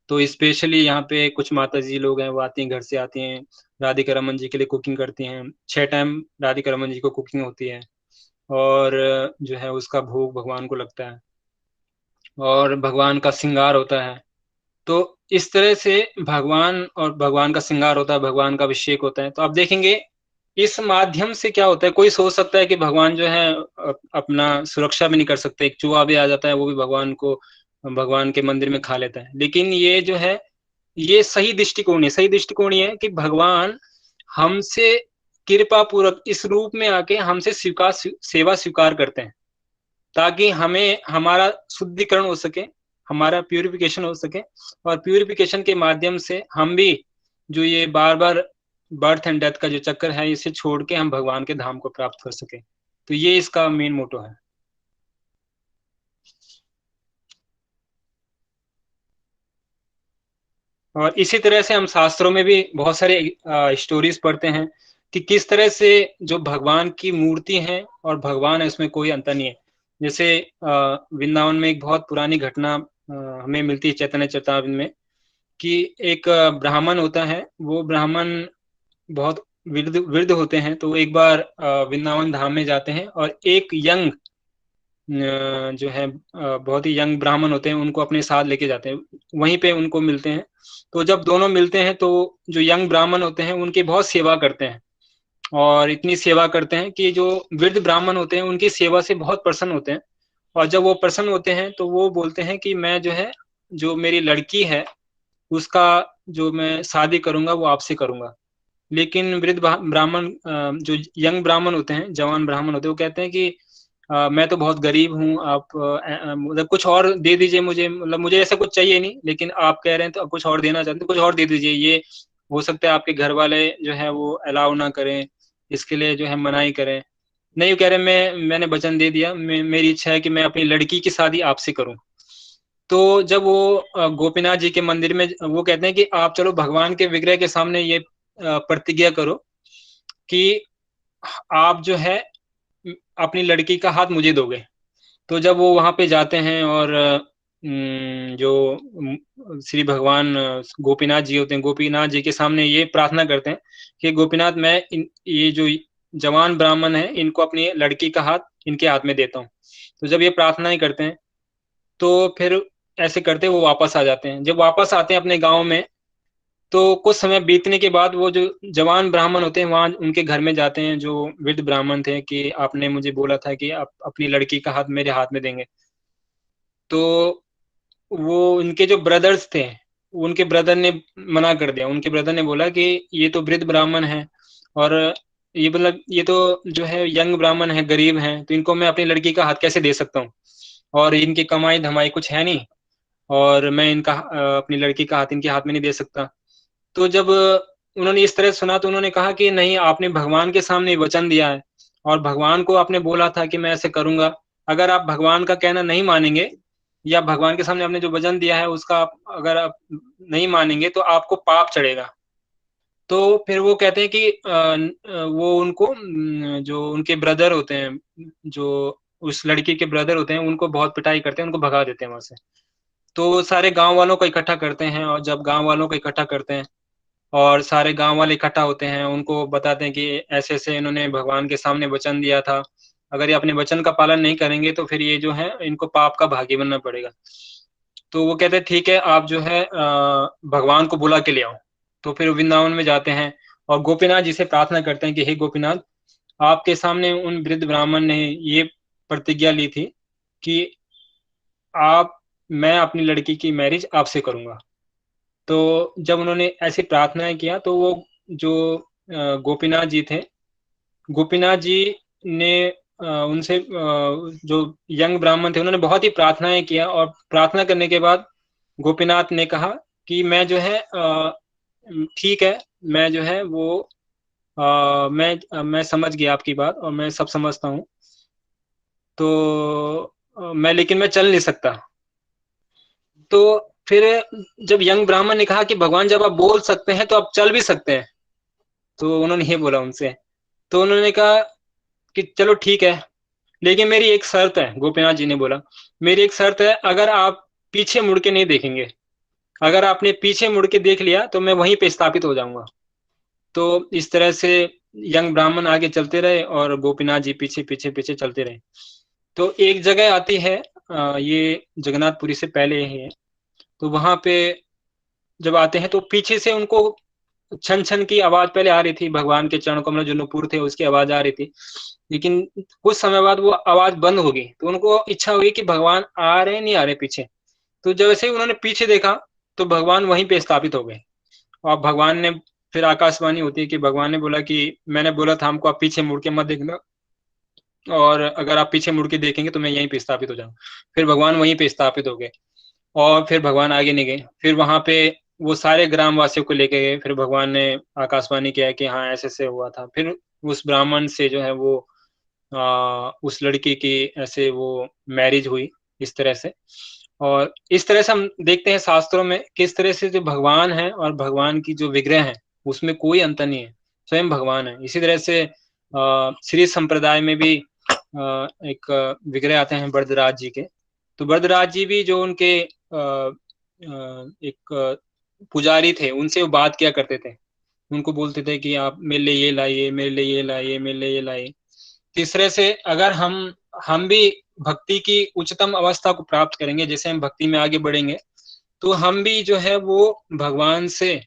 तो स्पेशली यहाँ पे कुछ माताजी लोग हैं, वो आती हैं, घर से आती हैं, राधिका रमन जी के लिए कुकिंग करती हैं। 6 टाइम राधिका रमन जी को कुकिंग होती है और जो है उसका भोग भगवान को लगता है और भगवान का श्रृंगार होता है। तो इस तरह से भगवान और भगवान का श्रृंगार होता है, भगवान का अभिषेक होता है। तो आप देखेंगे इस माध्यम से क्या होता है, कोई सोच सकता है कि भगवान जो है अपना सुरक्षा भी नहीं कर सकते, एक चूहा भी आ जाता है, वो भी भगवान को भगवान के मंदिर में खा लेता है। लेकिन ये जो है, ये सही दृष्टिकोण है। सही दृष्टिकोण ये है कि भगवान हमसे कृपा पूर्वक इस रूप में आके हमसे सेवा स्वीकार करते हैं, ताकि हमें हमारा शुद्धिकरण हो सके, हमारा प्यूरिफिकेशन हो सके और प्यूरिफिकेशन के माध्यम से हम भी जो ये बार-बार बर्थ एंड डेथ का जो चक्कर है, इसे छोड़ के हम भगवान के धाम को प्राप्त कर सकें। तो ये इसका मेन मोटो है। और इसी तरह से हम शास्त्रों में भी बहुत सारे स्टोरीज पढ़ते हैं कि किस तरह से जो भगवान की मूर्ति है और भगवान है, उसमें कोई अंतर नहीं है। जैसे वृंदावन में एक बहुत पुरानी घटना हमें मिलती है चैतन्य चरितामृत में कि एक ब्राह्मण होता है, वो ब्राह्मण बहुत वृद्ध होते हैं। तो एक बार वृंदावन धाम में जाते हैं और एक यंग जो है बहुत ही यंग ब्राह्मण होते हैं, उनको अपने साथ लेके जाते हैं, वहीं पे उनको मिलते हैं। तो जब दोनों मिलते हैं तो जो यंग ब्राह्मण होते हैं उनकी बहुत सेवा करते हैं और इतनी सेवा करते हैं कि जो वृद्ध ब्राह्मण होते हैं उनकी सेवा से बहुत प्रसन्न होते हैं। और जब वो प्रसन्न होते हैं तो वो बोलते हैं कि मैं जो है, जो मेरी लड़की है, उसका जो मैं शादी करूंगा वो आपसे करूंगा। लेकिन वृद्ध ब्राह्मण जो यंग ब्राह्मण होते हैं, जवान ब्राह्मण होते हैं, वो कहते हैं कि मैं तो बहुत गरीब हूँ, आप मतलब कुछ और दे दीजिए मुझे, मतलब मुझे ऐसा कुछ चाहिए नहीं, लेकिन आप कह रहे हैं तो कुछ और देना चाहते हैं, कुछ और दे दीजिए। ये हो सकता है आपके घर वाले जो है वो अलाउ ना करें, इसके लिए जो है मनाही करें। नहीं, वो कह रहे हैं मैंने वचन दे दिया, मेरी इच्छा है कि मैं अपनी लड़की की शादी आपसे करूं। तो जब वो गोपीनाथ जी के मंदिर में वो कहते हैं कि आप चलो भगवान के विग्रह के सामने ये प्रतिज्ञा करो कि आप जो है अपनी लड़की का हाथ मुझे दोगे। तो जब वो वहां पे जाते हैं और जो श्री भगवान गोपीनाथ जी होते हैं, गोपीनाथ जी के सामने ये प्रार्थना करते हैं कि गोपीनाथ, मैं ये जो जवान ब्राह्मण है, इनको अपनी लड़की का हाथ इनके हाथ में देता हूँ। तो जब ये प्रार्थनाएं करते हैं तो फिर ऐसे करते वो वापस आ जाते हैं। जब वापस आते हैं अपने गांव में, तो कुछ समय बीतने के बाद वो जो जवान ब्राह्मण होते हैं वहां उनके घर में जाते हैं, जो वृद्ध ब्राह्मण थे, कि आपने मुझे बोला था कि आप अपनी लड़की का हाथ मेरे हाथ में देंगे। तो वो उनके जो ब्रदर्स थे, उनके ब्रदर ने मना कर दिया। उनके ब्रदर ने बोला कि ये तो वृद्ध ब्राह्मण है और ये मतलब ये तो जो है यंग ब्राह्मण है, गरीब हैं, तो इनको मैं अपनी लड़की का हाथ कैसे दे सकता हूँ, और इनकी कमाई धमाई कुछ है नहीं, और मैं इनका अपनी लड़की का हाथ इनके हाथ में नहीं दे सकता। तो जब उन्होंने इस तरह सुना तो उन्होंने कहा कि नहीं, आपने भगवान के सामने वचन दिया है और भगवान को आपने बोला था कि मैं ऐसे करूंगा। अगर आप भगवान का कहना नहीं मानेंगे या भगवान के सामने आपने जो वचन दिया है उसका अगर आप नहीं मानेंगे तो आपको पाप चढ़ेगा। तो फिर वो कहते हैं कि वो उनको जो उनके ब्रदर होते हैं, जो उस लड़की के ब्रदर होते हैं, उनको बहुत पिटाई करते हैं, उनको भगा देते हैं वहां से। तो सारे गांव वालों को इकट्ठा करते हैं और जब गांव वालों को इकट्ठा करते हैं और सारे गांव वाले इकट्ठा होते हैं, उनको बताते हैं कि ऐसे ऐसे इन्होंने भगवान के सामने वचन दिया था, अगर ये अपने वचन का पालन नहीं करेंगे तो फिर ये जो है इनको पाप का भागी बनना पड़ेगा। तो वो कहते हैं ठीक है, आप जो है भगवान को बुला के ले आओ। तो फिर वृंदावन में जाते हैं और गोपीनाथ जी से प्रार्थना करते हैं कि हे गोपीनाथ, आपके सामने उन वृद्ध ब्राह्मण ने ये प्रतिज्ञा ली थी कि मैं अपनी लड़की की मैरिज आपसे करूंगा। तो जब उन्होंने ऐसी प्रार्थनाएं किया तो वो जो गोपीनाथ जी थे, गोपीनाथ जी ने उनसे जो यंग ब्राह्मण थे उन्होंने बहुत ही प्रार्थनाएं किया, और प्रार्थना करने के बाद गोपीनाथ ने कहा कि मैं जो है ठीक है, मैं जो है वो मैं समझ गया आपकी बात और मैं सब समझता हूँ, तो लेकिन मैं चल नहीं सकता। तो फिर जब यंग ब्राह्मण ने कहा कि भगवान जब आप बोल सकते हैं तो आप चल भी सकते हैं, तो उन्होंने ये बोला उनसे। तो उन्होंने कहा कि चलो ठीक है, लेकिन मेरी एक शर्त है। गोपीनाथ जी ने बोला, मेरी एक शर्त है, अगर आप पीछे मुड़ के नहीं देखेंगे, अगर आपने पीछे मुड़ के देख लिया तो मैं वहीं पे स्थापित हो जाऊंगा। तो इस तरह से यंग ब्राह्मण आगे चलते रहे और गोपीनाथ जी पीछे पीछे पीछे चलते रहे। तो एक जगह आती है, ये जगन्नाथपुरी से पहले ही है, तो वहां पे जब आते हैं तो पीछे से उनको छन छन की आवाज पहले आ रही थी, भगवान के चरण कमल जो नुपुर थे उसकी आवाज आ रही थी। लेकिन कुछ समय बाद वो आवाज बंद हो गई, तो उनको इच्छा हुई कि भगवान आ रहे नहीं आ रहे पीछे। तो जैसे ही उन्होंने पीछे देखा तो भगवान वहीं पे स्थापित हो गए। और भगवान ने फिर आकाशवाणी होती है कि भगवान ने बोला कि मैंने बोला था हमको आप पीछे मुड़ के मत देखना, और अगर आप पीछे मुड़ के देखेंगे तो मैं यहीं पे स्थापित हो जाऊँ। फिर भगवान वहीं पे स्थापित हो गए और फिर भगवान आगे नहीं गए। फिर वहां पे वो सारे ग्रामवासियों को लेके गए, फिर भगवान ने आकाशवाणी किया कि हाँ ऐसे ऐसे हुआ था। फिर उस ब्राह्मण से जो है वो उस लड़की की ऐसे वो मैरिज हुई इस तरह से। और इस तरह से हम देखते हैं शास्त्रों में किस तरह से जो भगवान है और भगवान की जो विग्रह है उसमें कोई अंतर नहीं है, स्वयं भगवान है। इसी तरह से श्री संप्रदाय में भी एक विग्रह आते हैं वरदराज जी के। तो वरदराज जी भी जो उनके एक पुजारी थे उनसे वो बात किया करते थे, उनको बोलते थे कि आप मेरे लिए ये लाइए, मेरे लिए ये लाइए, मेरे लिए ये लाइए। तीसरे से अगर हम भी भक्ति की उच्चतम अवस्था को प्राप्त करेंगे, जैसे हम भक्ति में आगे बढ़ेंगे तो हम भी जो है वो भगवान से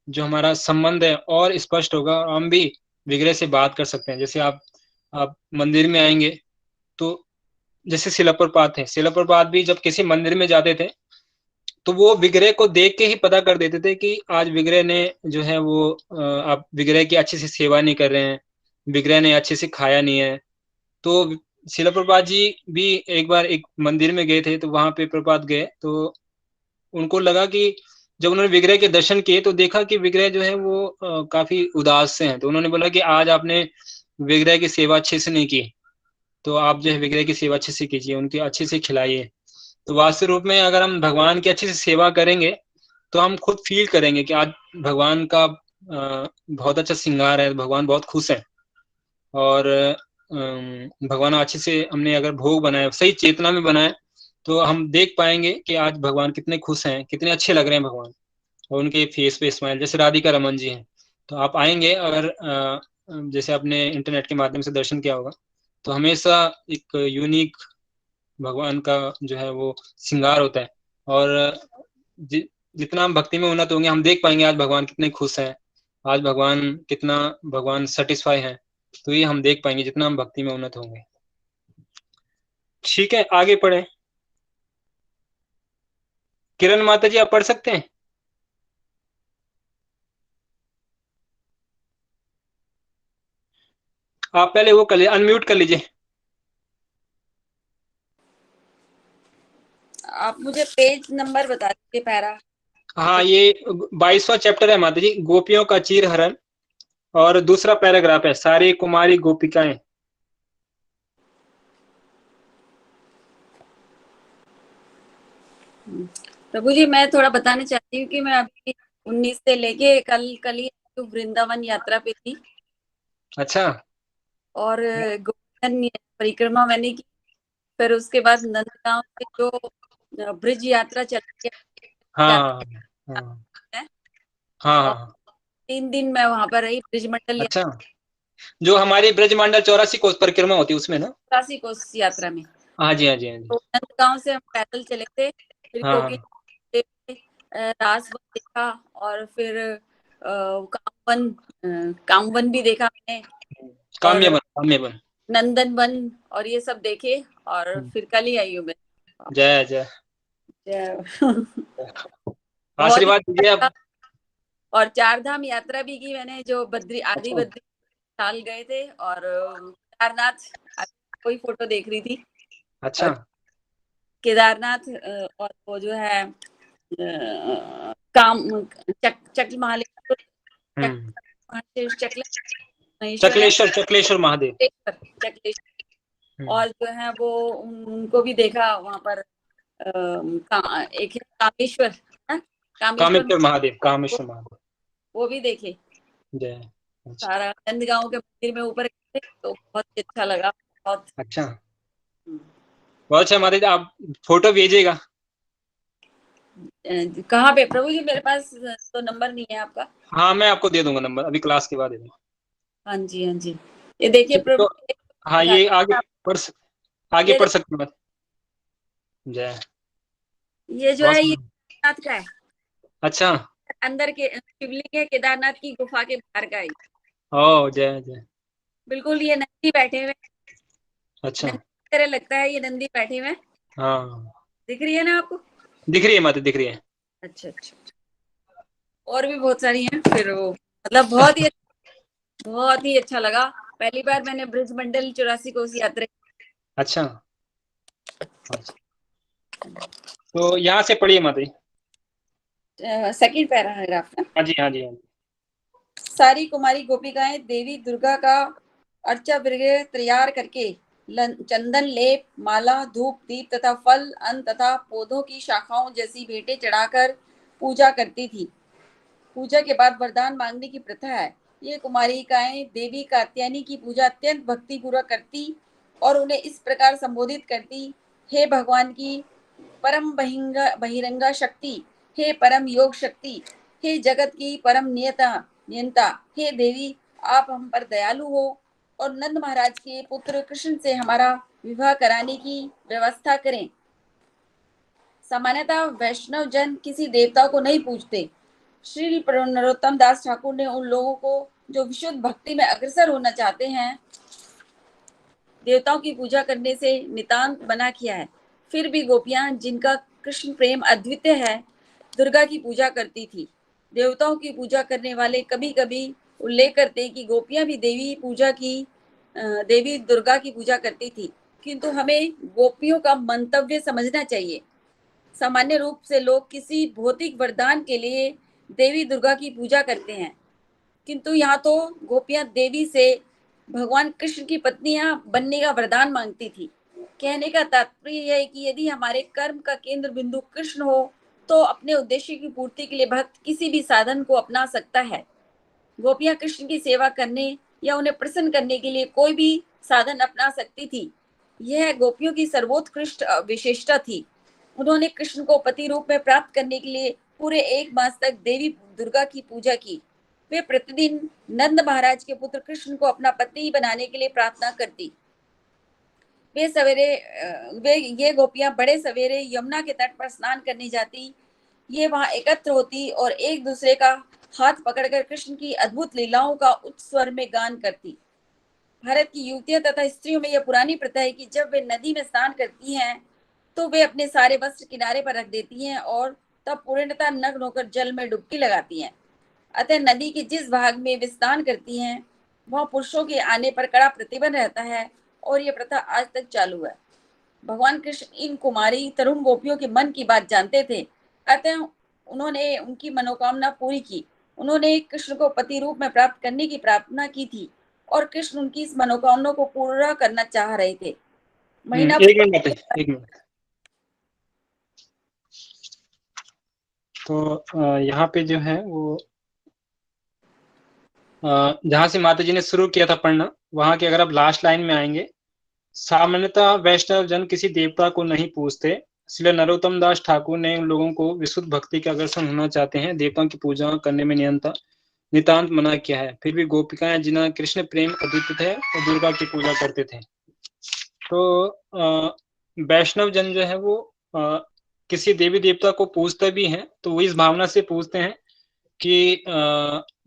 जो हमारा संबंध है और स्पष्ट होगा, और हम भी विग्रह से बात कर सकते हैं। जैसे आप मंदिर में आएंगे तो जैसे शिला प्रपात है, शिला प्रपात भी जब किसी मंदिर में जाते थे तो वो विग्रह को देख के ही पता कर देते थे कि आज विग्रह ने जो है वो आप विग्रह की अच्छे से सेवा नहीं कर रहे हैं, विग्रह ने अच्छे से खाया नहीं है। तो शिला प्रपात जी भी एक बार एक मंदिर में गए थे, तो वहां पे प्रपात गए तो उनको लगा कि जब उन्होंने विग्रह के दर्शन किए तो देखा कि विग्रह जो है वो काफी उदास से हैं। तो उन्होंने बोला कि आज आपने विग्रह की सेवा अच्छे से नहीं की, तो आप जो है विग्रह की सेवा अच्छे से कीजिए, उनकी अच्छे से खिलाइए। तो वास्तव रूप में अगर हम भगवान की अच्छे से सेवा करेंगे तो हम खुद फील करेंगे कि आज भगवान का बहुत अच्छा श्रृंगार है, भगवान बहुत खुश है। और भगवान अच्छे से हमने अगर भोग बनाए, सही चेतना में बनाए, तो हम देख पाएंगे कि आज भगवान कितने खुश हैं, कितने अच्छे लग रहे हैं भगवान, और उनके फेस पे स्माइल। जैसे राधिका रमन जी हैं, तो आप आएंगे अगर जैसे आपने इंटरनेट के माध्यम से दर्शन किया होगा, तो हमेशा एक यूनिक भगवान का जो है वो श्रृंगार होता है। और जि, जितना हम भक्ति में उन्नत होंगे हम देख पाएंगे आज भगवान कितने खुश हैं, आज भगवान सेटिस्फाई हैं। तो ये हम देख पाएंगे जितना हम भक्ति में उन्नत होंगे। ठीक है, आगे पढ़े। किरण माता जी आप पढ़ सकते हैं? आप पहले वो कर लीजिए, अनम्यूट कर लीजिए। आप मुझे पेज नंबर बता दीजिए, पैरा। हाँ, ये 22वां चैप्टर है माता जी, गोपियों का चीर हरण, और दूसरा पैराग्राफ है, सारी कुमारी गोपिकाएं। प्रभु जी, मैं थोड़ा बताना चाहती हूँ कि मैं अभी 19 से लेके कल कल ही वृंदावन यात्रा पे थी, अच्छा। और गोवर्धन परिक्रमा मैंने की। फिर उसके बाद नंदगांव से जो ब्रिज यात्रा चलती हाँ जाती हाँ है, हाँ और हाँ। 3 दिन मैं वहां पर रही, ब्रिज मंडल अच्छा, जो हमारी ब्रजमंडल 84 कोस परिक्रमा होती है उसमें ना? यात्रा कोस यात्रा में। हाँ जी, हाँ जी, हाँ जी। तो नंदगांव से हम पैदल चले थे, फिर हाँ कोकिल हाँ। रास वन देखा, और फिर कामवन कामवन भी देखा मैंने, और काम्य बन, काम्य बन। नंदन वन, और ये सब देखे। और फिर कल ही आई हूँ मैं। जय जय बहुत ही आशीर्वाद दीजिए आप। और 4 धाम यात्रा भी की मैंने, जो आदि अच्छा बद्री साल गए थे, और केदारनाथ कोई फोटो देख रही थी। अच्छा केदारनाथ और वो जो है काम चक्ल महालेश्वर, हम्म चक्लेश्वर है, चकलेश्वर चकलेश्वर महादेव। चक्लेश्वर। और जो है वो उनको भी देखा वहां पर। एक है कामेश्वर, है? कामेश्वर कामेश्वर महादेव, वो, कामेश्वर महादेव। वो भी देखे। जय। अच्छा सारा नंदगांव के मंदिर में ऊपर गए थे, तो बहुत ही अच्छा लगा, बहुत। अच्छा बहुत अच्छा महादेव, आप फोटो भेजिएगा। कहाँ पे प्रभु जी? मेरे पास तो नंबर नहीं है आपका। हाँ मैं आपको दे दूंगा नंबर, अभी क्लास के बाद दे दूंगा। हाँ जी, हाँ जी। ये देखिए ठीक है, प्रभु, तो हाँ ये आगे पढ़ आगे ये पढ़ सकते हैं। जय। ये जो बहुत है ये सुंदर। केदारनाथ का है। अच्छा अंदर के शिवलिंग है, केदारनाथ की गुफा के बाहर का है। ओ जय जय। बिल्कुल ये नंदी बैठे हुए, अच्छा नंदी की तरह लगता है, ये नंदी बैठे हुए। हाँ दिख रही है ना आपको? दिख रही है माता, दिख रही है। अच्छा अच्छा। और भी बहुत सारी हैं। फिर वो मतलब बहुत ही अच्छा लगा। पहली बार मैंने ब्रिज मंडल 84 कोस यात्रा। अच्छा अच्छा। तो यहाँ से पढ़िए माता जी। सेकंड पैराग्राफ है। हाँ जी हाँ जी हाँ जी। सारी कुमारी गोपिकाएं देवी दुर्गा का अर्चा विग्रह तैयार करके चंदन लेप, माला, धूप, दीप तथा फल, अन्न तथा पौधों की शाखाओं जैसी भेंटें चढ़ाकर पूजा करती थी। पूजा के बाद वरदान मांगने की प्रथा है। ये कुमारिकाएं देवी कात्यायनी की पूजा अत्यंत भक्ति पूर्वक करती और उन्हें इस प्रकार संबोधित करती: हे भगवान की परम बहिरंगा शक्ति, हे परम योग शक्ति, हे जगत की परम नियंता, हे देवी, आप हम पर दयालु हो और नंद महाराज के पुत्र कृष्ण से हमारा विवाह कराने की व्यवस्था करें। सामान्यतः वैष्णव जन किसी देवता को नहीं पूजते। श्री नरोत्तम दास ठाकुर ने उन लोगों को जो विशुद्ध भक्ति में अग्रसर होना चाहते हैं, देवताओं की पूजा करने से नितांत मना किया है। फिर भी गोपियां, जिनका कृष्ण प्रेम अद्वितीय है, दुर्गा की पूजा करती थी। देवताओं की पूजा करने वाले कभी कभी उल्लेख करते कि गोपियां भी देवी दुर्गा की पूजा करती थी, किंतु हमें गोपियों का मंतव्य समझना चाहिए। सामान्य रूप से लोग किसी भौतिक वरदान के लिए देवी दुर्गा की पूजा करते हैं, किंतु यहाँ तो गोपियां देवी से भगवान कृष्ण की पत्नियां बनने का वरदान मांगती थी। कहने का तात्पर्य यह है कि यदि हमारे कर्म का केंद्र बिंदु कृष्ण हो, तो अपने उद्देश्य की पूर्ति के लिए भक्त किसी भी साधन को अपना सकता है। गोपियां कृष्ण की सेवा करने या उन्हें प्रसन्न करने के लिए कोई भी साधन अपना सकती थी। यह गोपियों की सर्वोत्कृष्ट विशेषता थी। उन्होंने कृष्ण को पति रूप में प्राप्त करने के लिए पूरे 1 मास तक देवी दुर्गा की पूजा की। वे प्रतिदिन नंद महाराज के पुत्र कृष्ण को अपना पति बनाने के लिए प्रार्थना करती। ये गोपियां बड़े सवेरे यमुना के तट पर स्नान करने जाती। ये वहां एकत्र होती और एक दूसरे का हाथ पकड़कर कृष्ण की अद्भुत लीलाओं का उच्च स्वर में गान करती। भारत की युवतियां तथा स्त्रियों में यह पुरानी प्रथा है कि जब वे नदी में स्नान करती हैं, तो वे अपने सारे वस्त्र किनारे पर रख देती हैं और तब पूर्णतः नग्न होकर जल में डुबकी लगाती हैं। अतः नदी के जिस भाग में वे स्नान करती हैं, वहां पुरुषों के आने पर कड़ा प्रतिबंध रहता है और यह प्रथा आज तक चालू है। भगवान कृष्ण इन कुमारी तरुण गोपियों के मन की बात जानते थे, अतः उन्होंने उनकी मनोकामना पूरी की। उन्होंने कृष्ण को पति रूप में प्राप्त करने की प्रार्थना की थी और कृष्ण उनकी इस मनोकामना को पूरा करना चाह रहे थे। महीना एक मिनट एक मिनट। तो यहाँ पे जो है वो जहाँ से माता जी ने शुरू किया था पढ़ना, वहां के अगर आप लास्ट लाइन में आएंगे, सामान्यतः वैष्णव जन किसी देवता को नहीं पूजते, इसलिए नरोत्तम दास ठाकुर ने उन लोगों को विशुद्ध भक्ति के अग्रसर होना चाहते हैं, देवताओं की पूजा करने में नितांत मना किया है। फिर भी गोपिकाएं, जिन्हें कृष्ण प्रेम अद्वितीय है, वो दुर्गा की पूजा करते थे। तो वैष्णव जन जो है वो किसी देवी देवता को पूजते भी हैं, तो वो इस भावना से पूजते हैं कि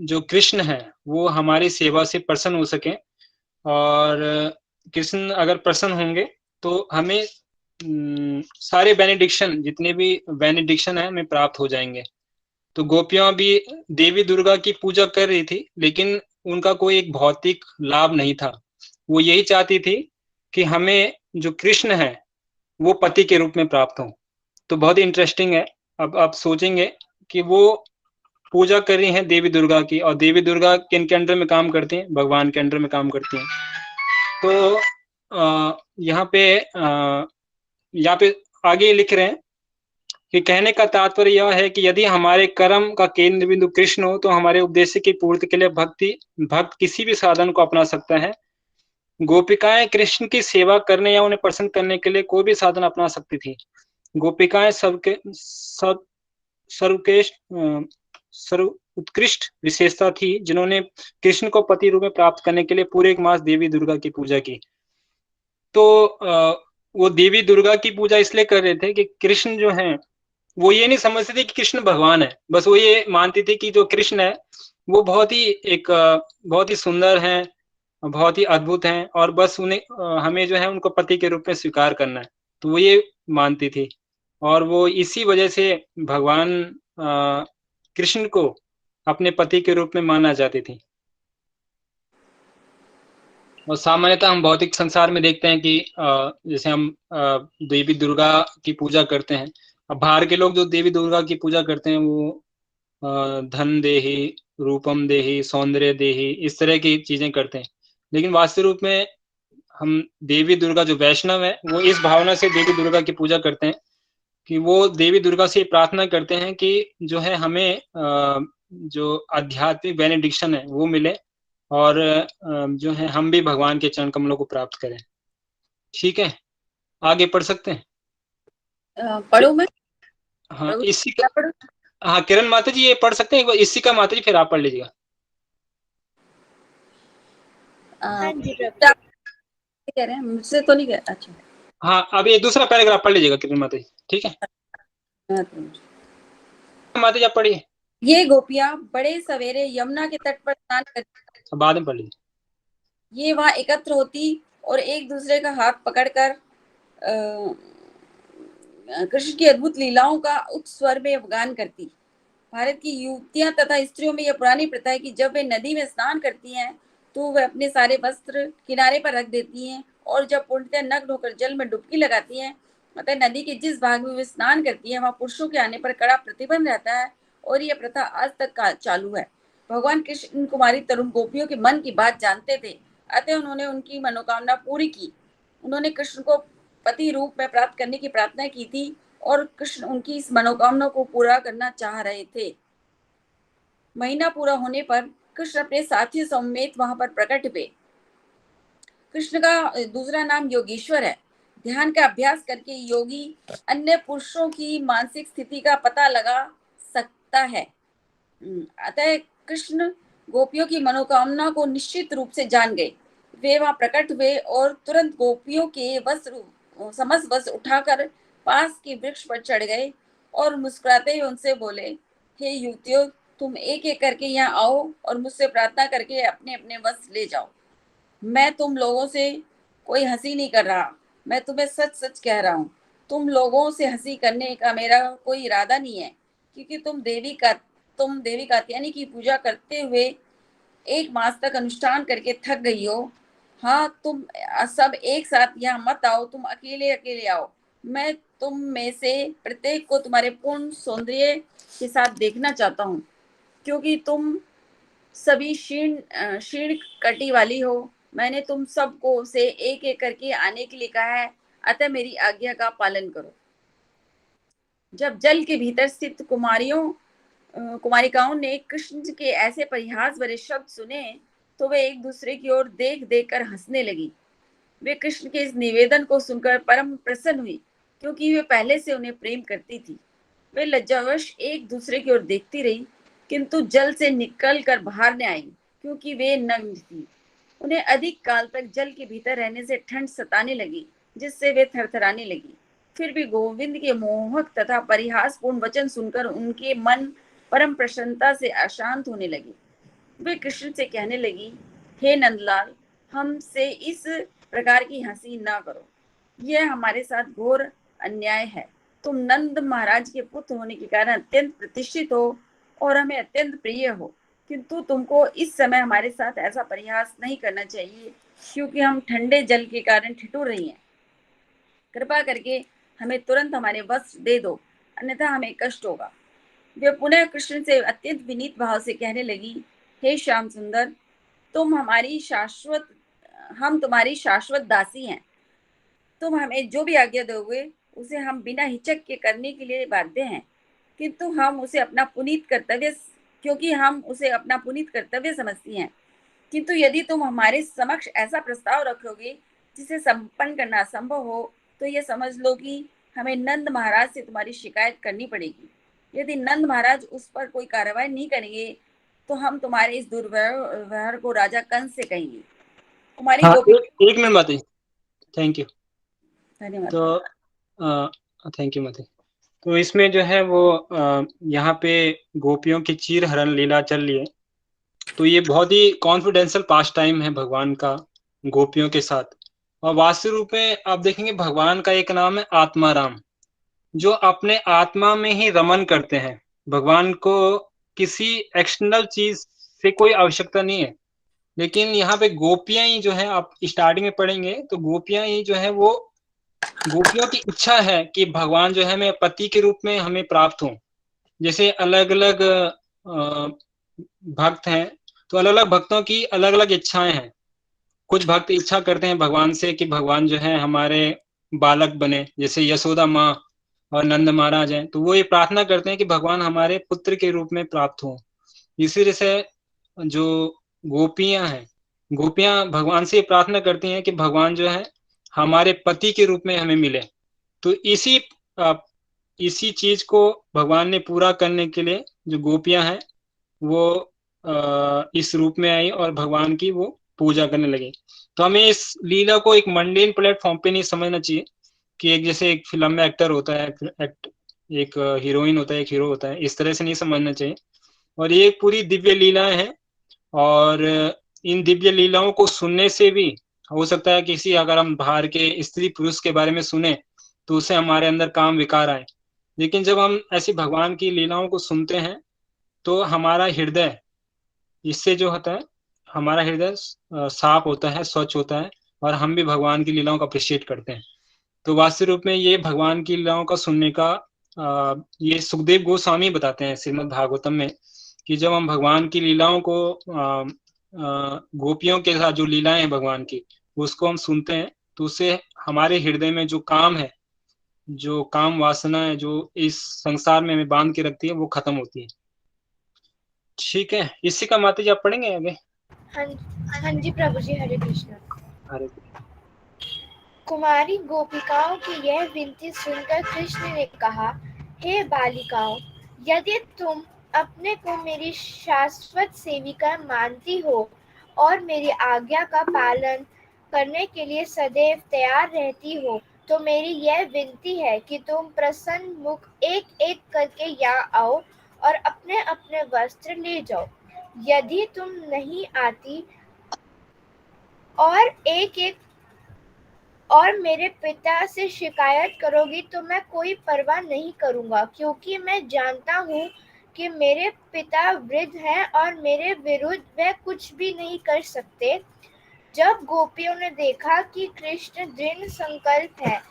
जो कृष्ण है वो हमारी सेवा से प्रसन्न हो सके, और कृष्ण अगर प्रसन्न होंगे तो हमें सारे बेनेडिक्शन, जितने भी बेनेडिक्शन है, हमें प्राप्त हो जाएंगे। तो गोपियां भी देवी दुर्गा की पूजा कर रही थी, लेकिन उनका कोई एक भौतिक लाभ नहीं था। वो यही चाहती थी कि हमें जो कृष्ण है वो पति के रूप में प्राप्त हो। तो बहुत इंटरेस्टिंग है। अब आप सोचेंगे कि वो पूजा कर रही हैं देवी दुर्गा की, और देवी दुर्गा किनके अंडर में काम करती हैं? भगवान के अंडर में काम करती हैं। तो यहाँ पे आगे लिख रहे हैं कि कहने का तात्पर्य यह है कि यदि हमारे कर्म का केंद्र बिंदु कृष्ण हो, तो हमारे उद्देश्य की पूर्ति के लिए भक्त किसी भी साधन को अपना सकता है। गोपिकाएं कृष्ण की सेवा करने या उन्हें प्रसन्न करने के लिए कोई भी साधन अपना सकती थी। गोपिकाएं सर्व उत्कृष्ट विशेषता थी, जिन्होंने कृष्ण को पति रूप में प्राप्त करने के लिए पूरे एक मास देवी दुर्गा की पूजा की। तो वो देवी दुर्गा की पूजा इसलिए कर रहे थे कि कृष्ण जो है वो ये नहीं समझते थे कि कृष्ण भगवान है। बस वो ये मानती थी कि जो कृष्ण है वो बहुत ही सुंदर है, बहुत ही अद्भुत हैं, और बस उन्हें हमें जो है उनको पति के रूप में स्वीकार करना है। तो वो ये मानती थी, और वो इसी वजह से भगवान कृष्ण को अपने पति के रूप में माना जाती थी। और सामान्यतः हम भौतिक संसार में देखते हैं कि जैसे हम देवी दुर्गा की पूजा करते हैं। अब बाहर के लोग जो देवी दुर्गा की पूजा करते हैं वो धन देही, रूपम देही, सौंदर्य देही, इस तरह की चीजें करते हैं। लेकिन वास्तविक रूप में हम देवी दुर्गा, जो वैष्णव है, वो इस भावना से देवी दुर्गा की पूजा करते हैं कि वो देवी दुर्गा से प्रार्थना करते हैं कि जो है हमें जो आध्यात्मिक बेनेडिक्शन है वो मिले, और जो है हम भी भगवान के चरण कमलों को प्राप्त करें। ठीक है, आगे पढ़ सकते हैं? पढ़ूं मैं? हाँ, इसी क्या का, पढ़ूं? हाँ किरण माता जी ये पढ़ सकते हैं एक बार, इसी का माता जी, फिर आप पढ़ लीजिएगा। हाँ जी प्रभु। क्या कह रहे हैं? मुझसे तो नहीं कह। अच्छा हाँ, अब ये दूसरा पैराग्राफ पढ़ लीजिएगा किरण माता जी, ठीक है? माता जी आप पढ़िए। ये गोपियां बड़े सवेरे यमुना के तट पर स्नान करती, बाद में पढ़ लीजिए। ये वहां एकत्र होती और एक दूसरे का हाथ पकड़कर कृष्ण की अद्भुत लीलाओं का उच्च स्वर में गान करती। भारत की युवतियां तथा स्त्रियों में यह पुरानी प्रथा है कि जब वे नदी में स्नान करती हैं तो वे अपने सारे वस्त्र किनारे पर रख देती हैं, और जब पूर्णतः नग्न होकर जल में डुबकी लगाती हैं, अतः नदी के जिस भाग में वे स्नान करती हैं वहां पुरुषों के आने पर कड़ा प्रतिबंध रहता है, और यह प्रथा आज तक चालू है। भगवान कृष्ण कुमारी तरुण गोपियों के मन की बात जानते थे, अतः उन्होंने उनकी मनोकामना पूरी की। उन्होंने कृष्ण को पति रूप में प्राप्त करने की प्रार्थना की थी, और कृष्ण उनकी इस मनोकामना को पूरा करना चाह रहे थे। महीना पूरा होने पर कृष्ण अपने साथियों समेत वहां पर प्रकट हुए। कृष्ण का दूसरा नाम योगेश्वर है। ध्यान का अभ्यास करके योगी अन्य पुरुषों की मानसिक स्थिति का पता लगा सकता है। अतः कृष्ण गोपियों की मनोकामना को निश्चित रूप से जान गए। वे वहां प्रकट हुए और तुरंत गोपियों के वस्त्र समस्त वस्त्र उठाकर पास के वृक्ष पर चढ़ गए और मुस्कुराते हुए उनसे बोले, हे युवतियों, तुम एक एक करके यहाँ आओ और मुझसे प्रार्थना करके अपने अपने वस्त्र ले जाओ। मैं तुम लोगों से कोई हंसी नहीं कर रहा, मैं तुम्हें सच सच कह रहा हूँ। तुम लोगों से हंसी करने का मेरा कोई इरादा नहीं है, क्योंकि तुम देवी कात्यायनी की पूजा करते हुए एक मास तक अनुष्ठान करके थक गई हो। हाँ, तुम सब एक साथ यहाँ मत आओ, तुम अकेले अकेले आओ। मैं तुम में से प्रत्येक को तुम्हारे पूर्ण सौंदर्य के साथ देखना चाहता हूँ, क्योंकि तुम सभी शीर्ण कटी वाली हो। मैंने तुम सबको से एक एक करके आने के लिए कहा है, अतः मेरी आज्ञा का पालन करो। जब जल के भीतर स्थित कुमारिकाओं ने कृष्ण के ऐसे परिहास भरे शब्द सुने तो वे एक दूसरे की ओर देख देख कर हंसने लगी। वे कृष्ण के इस निवेदन को सुनकर परम प्रसन्न हुई, क्योंकि वे पहले से उन्हें प्रेम करती थी। वे लज्जावश एक दूसरे की ओर देखती रही, किंतु जल से निकल कर बाहर न आई, क्योंकि वे नग्न थी। उन्हें अधिक काल तक जल के भीतर रहने से ठंड सताने लगी, जिससे वे थरथराने लगी। फिर भी गोविंद के मोहक तथा परिहासपूर्ण वचन सुनकर उनके मन परम प्रसन्नता से अशांत होने लगी। वे कृष्ण से कहने लगी, हे नंदलाल, हमसे इस प्रकार की हंसी ना करो। यह हमारे साथ घोर अन्याय है। तुम नंद महाराज के पुत्र होने के कारण अत्यंत प्रतिष्ठित हो और हमें अत्यंत प्रिय हो, किंतु तुमको इस समय हमारे साथ ऐसा प्रयास नहीं करना चाहिए, क्योंकि हम ठंडे जल के कारण ठिठुर रही हैं। कृपा करके हमें तुरंत हमारे वस्त्र दे दो, अन्यथा हमें कष्ट होगा। वे पुनः कृष्ण से अत्यंत विनीत भाव से कहने लगी, हे श्याम सुंदर, हम तुम्हारी शाश्वत दासी हैं। तुम हमें जो भी आज्ञा दोगे उसे हम बिना हिचक के करने के लिए बाध्य हैं, किंतु हम उसे अपना पुनीत कर्तव्य क्योंकि हम उसे अपना पुनीत कर्तव्य समझती हैं। किंतु यदि तुम हमारे समक्ष ऐसा प्रस्ताव रखोगे जिसे संपन्न करना असंभव हो, तो यह समझ लो कि हमें नंद महाराज से तुम्हारी शिकायत करनी पड़ेगी। यदि नंद महाराज उस पर कोई कार्रवाई नहीं करेंगे, तो हम तुम्हारे इस दुर्व्यवहार को राजा कंस से कहेंगे। कुमारी हाँ, गोपी, एक मिनट माता जी, थैंक यू। धन्यवाद। तो थैंक यू माता जी। तो इसमें जो है वो यहाँ पे गोपियों की चीर हरण लीला चल रही है। तो ये बहुत ही कॉन्फिडेंशियल पास टाइम है भगवान का गोपियों के साथ। और वास्तविक रूप में आप देखेंगे भगवान का एक नाम है आत्माराम, जो अपने आत्मा में ही रमन करते हैं। भगवान को किसी एक्सटर्नल चीज से कोई आवश्यकता नहीं है। लेकिन यहाँ पे गोपियां ही जो है, आप स्टार्टिंग में पढ़ेंगे तो गोपियां ही जो है वो, गोपियों की इच्छा है कि भगवान जो है मैं पति के रूप में हमें प्राप्त हो। जैसे अलग अलग भक्त हैं, तो अलग अलग भक्तों की अलग अलग इच्छाएं हैं। कुछ भक्त इच्छा करते हैं भगवान से कि भगवान जो है हमारे बालक बने, जैसे यशोदा माँ और नंद महाराज हैं, तो वो ये प्रार्थना करते हैं कि भगवान हमारे पुत्र के रूप में प्राप्त हो। इसी तरह से जो गोपियां हैं, गोपियां भगवान से प्रार्थना करती हैं कि भगवान जो है हमारे पति के रूप में हमें मिले। तो इसी चीज को भगवान ने पूरा करने के लिए जो गोपियां हैं वो इस रूप में आई और भगवान की वो पूजा करने लगी। तो हमें इस लीला को एक मंडेन प्लेटफॉर्म पे नहीं समझना चाहिए कि एक जैसे एक फिल्म में एक्टर होता है, एक हीरोइन होता है, एक हीरो होता है, इस तरह से नहीं समझना चाहिए। और ये एक पूरी दिव्य लीलाएं हैं। और इन दिव्य लीलाओं को सुनने से भी हो सकता है किसी, अगर हम बाहर के स्त्री पुरुष के बारे में सुने तो उससे हमारे अंदर काम विकार आए। लेकिन जब हम ऐसी भगवान की लीलाओं को सुनते हैं तो हमारा हृदय, इससे जो होता है हमारा हृदय साफ होता है, स्वच्छ होता है, और हम भी भगवान की लीलाओं को अप्रिशिएट करते हैं। तो वास्तविक रूप में ये भगवान की लीलाओं का सुनने का ये सुखदेव गोस्वामी बताते हैं श्रीमद् भागवतम में कि जब हम भगवान की लीलाओं को गोपियों के साथ जो लीलाएं हैं भगवान की, उसको हम सुनते हैं तो उससे हमारे हृदय में जो काम है, जो काम वासना है जो इस संसार में हमें बांध के रखती है, वो खत्म होती है। ठीक है, इसी का माता जी आप पढ़ेंगे आगे? हाँ जी प्रभु जी, हरे कृष्ण। हरे कुमारी गोपिकाओं की यह विनती सुनकर कृष्ण ने कहा, हे बालिकाओं, यदि तुम अपने को मेरी शाश्वत सेविका मानती हो और मेरी आज्ञा का पालन करने के लिए सदैव तैयार रहती हो, तो मेरी यह विनती है कि तुम प्रसन्न मुख एक एक करके यहाँ आओ और अपने अपने वस्त्र ले जाओ। यदि तुम नहीं आती और और मेरे पिता से शिकायत करोगी तो मैं कोई परवाह नहीं करूंगा, क्योंकि मैं जानता हूँ कि मेरे पिता वृद्ध हैं और मेरे विरुद्ध वे कुछ भी नहीं कर सकते। जब गोपियों ने देखा कि कृष्ण दृढ़ संकल्प है,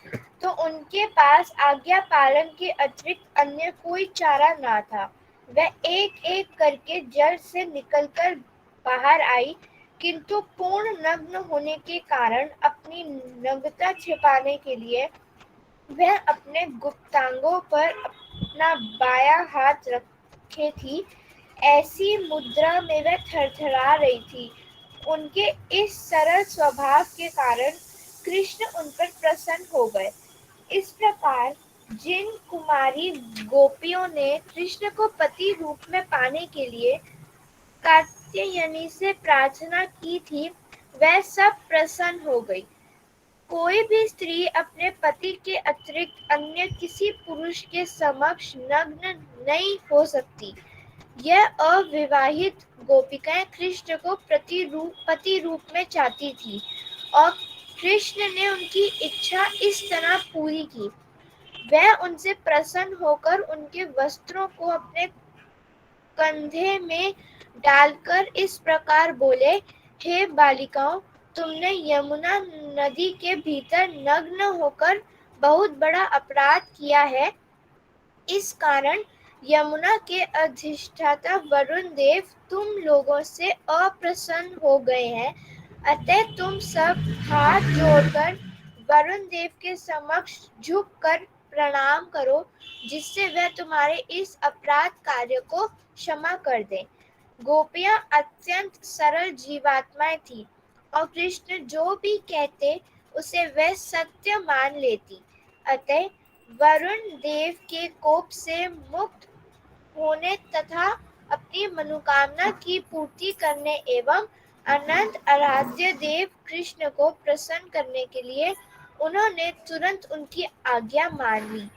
तो उनके पास आज्ञा पालन के अतिरिक्त अन्य कोई चारा न था। वह एक एक करके जल से निकलकर बाहर आई, किंतु पूर्ण नग्न होने के कारण अपनी नग्नता छिपाने के लिए वह अपने गुप्तांगों पर अपना बायां हाथ रखे थी। ऐसी मुद्रा में वह थरथरा रही थी। उनके इस सरल स्वभाव के कारण कृष्ण उन पर प्रसन्न हो गए। इस प्रकार जिन कुमारी गोपियों ने कृष्ण को पति रूप में पाने के लिए कात्यायनी से प्रार्थना की थी, वह सब प्रसन्न हो गई। कोई भी स्त्री अपने पति के अतिरिक्त अन्य किसी पुरुष के समक्ष नग्न नहीं हो सकती। यह अविवाहित गोपिकाएं कृष्ण को पति रूप में चाहती थी और कृष्ण ने उनकी इच्छा इस तरह पूरी की। वह उनसे प्रसन्न होकर उनके वस्त्रों को अपने कंधे में डालकर इस प्रकार बोले, हे बालिकाओं, तुमने यमुना नदी के भीतर नग्न होकर बहुत बड़ा अपराध किया है। इस कारण यमुना के अधिष्ठाता वरुण देव तुम लोगों से अप्रसन्न हो गए हैं। अतः तुम सब हाथ जोड़कर वरुण देव के समक्ष झुककर प्रणाम करो, जिससे वह तुम्हारे इस अपराध कार्य को क्षमा कर दे। गोपियां अत्यंत सरल जीवात्माएं थी और कृष्ण जो भी कहते उसे वह सत्य मान लेती। अतः वरुण देव के कोप से मुक्त होने तथा अपनी मनोकामना की पूर्ति करने एवं अनंत आराध्य देव कृष्ण को प्रसन्न करने के लिए उन्होंने तुरंत उनकी आज्ञा मान ली।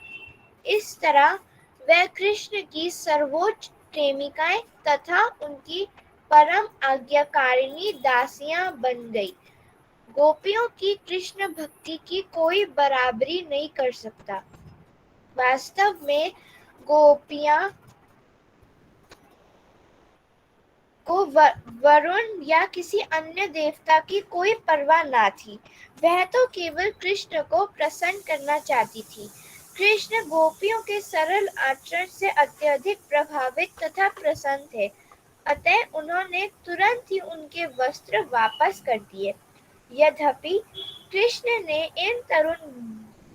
इस तरह वह कृष्ण की सर्वोच्च प्रेमिकाएं तथा उनकी परम आज्ञाकारिणी दासियां बन गई। गोपियों की कृष्ण भक्ति की कोई बराबरी नहीं कर सकता। वास्तव में गोपियां को वरुण या किसी अन्य देवता की कोई परवाह ना थी। वह तो केवल कृष्ण को प्रसन्न करना चाहती थी। कृष्ण गोपियों के सरल आचरण से अत्यधिक प्रभावित तथा प्रसन्न थे। अतः उन्होंने तुरंत ही उनके वस्त्र वापस कर दिए। यद्यपि कृष्ण ने इन तरुण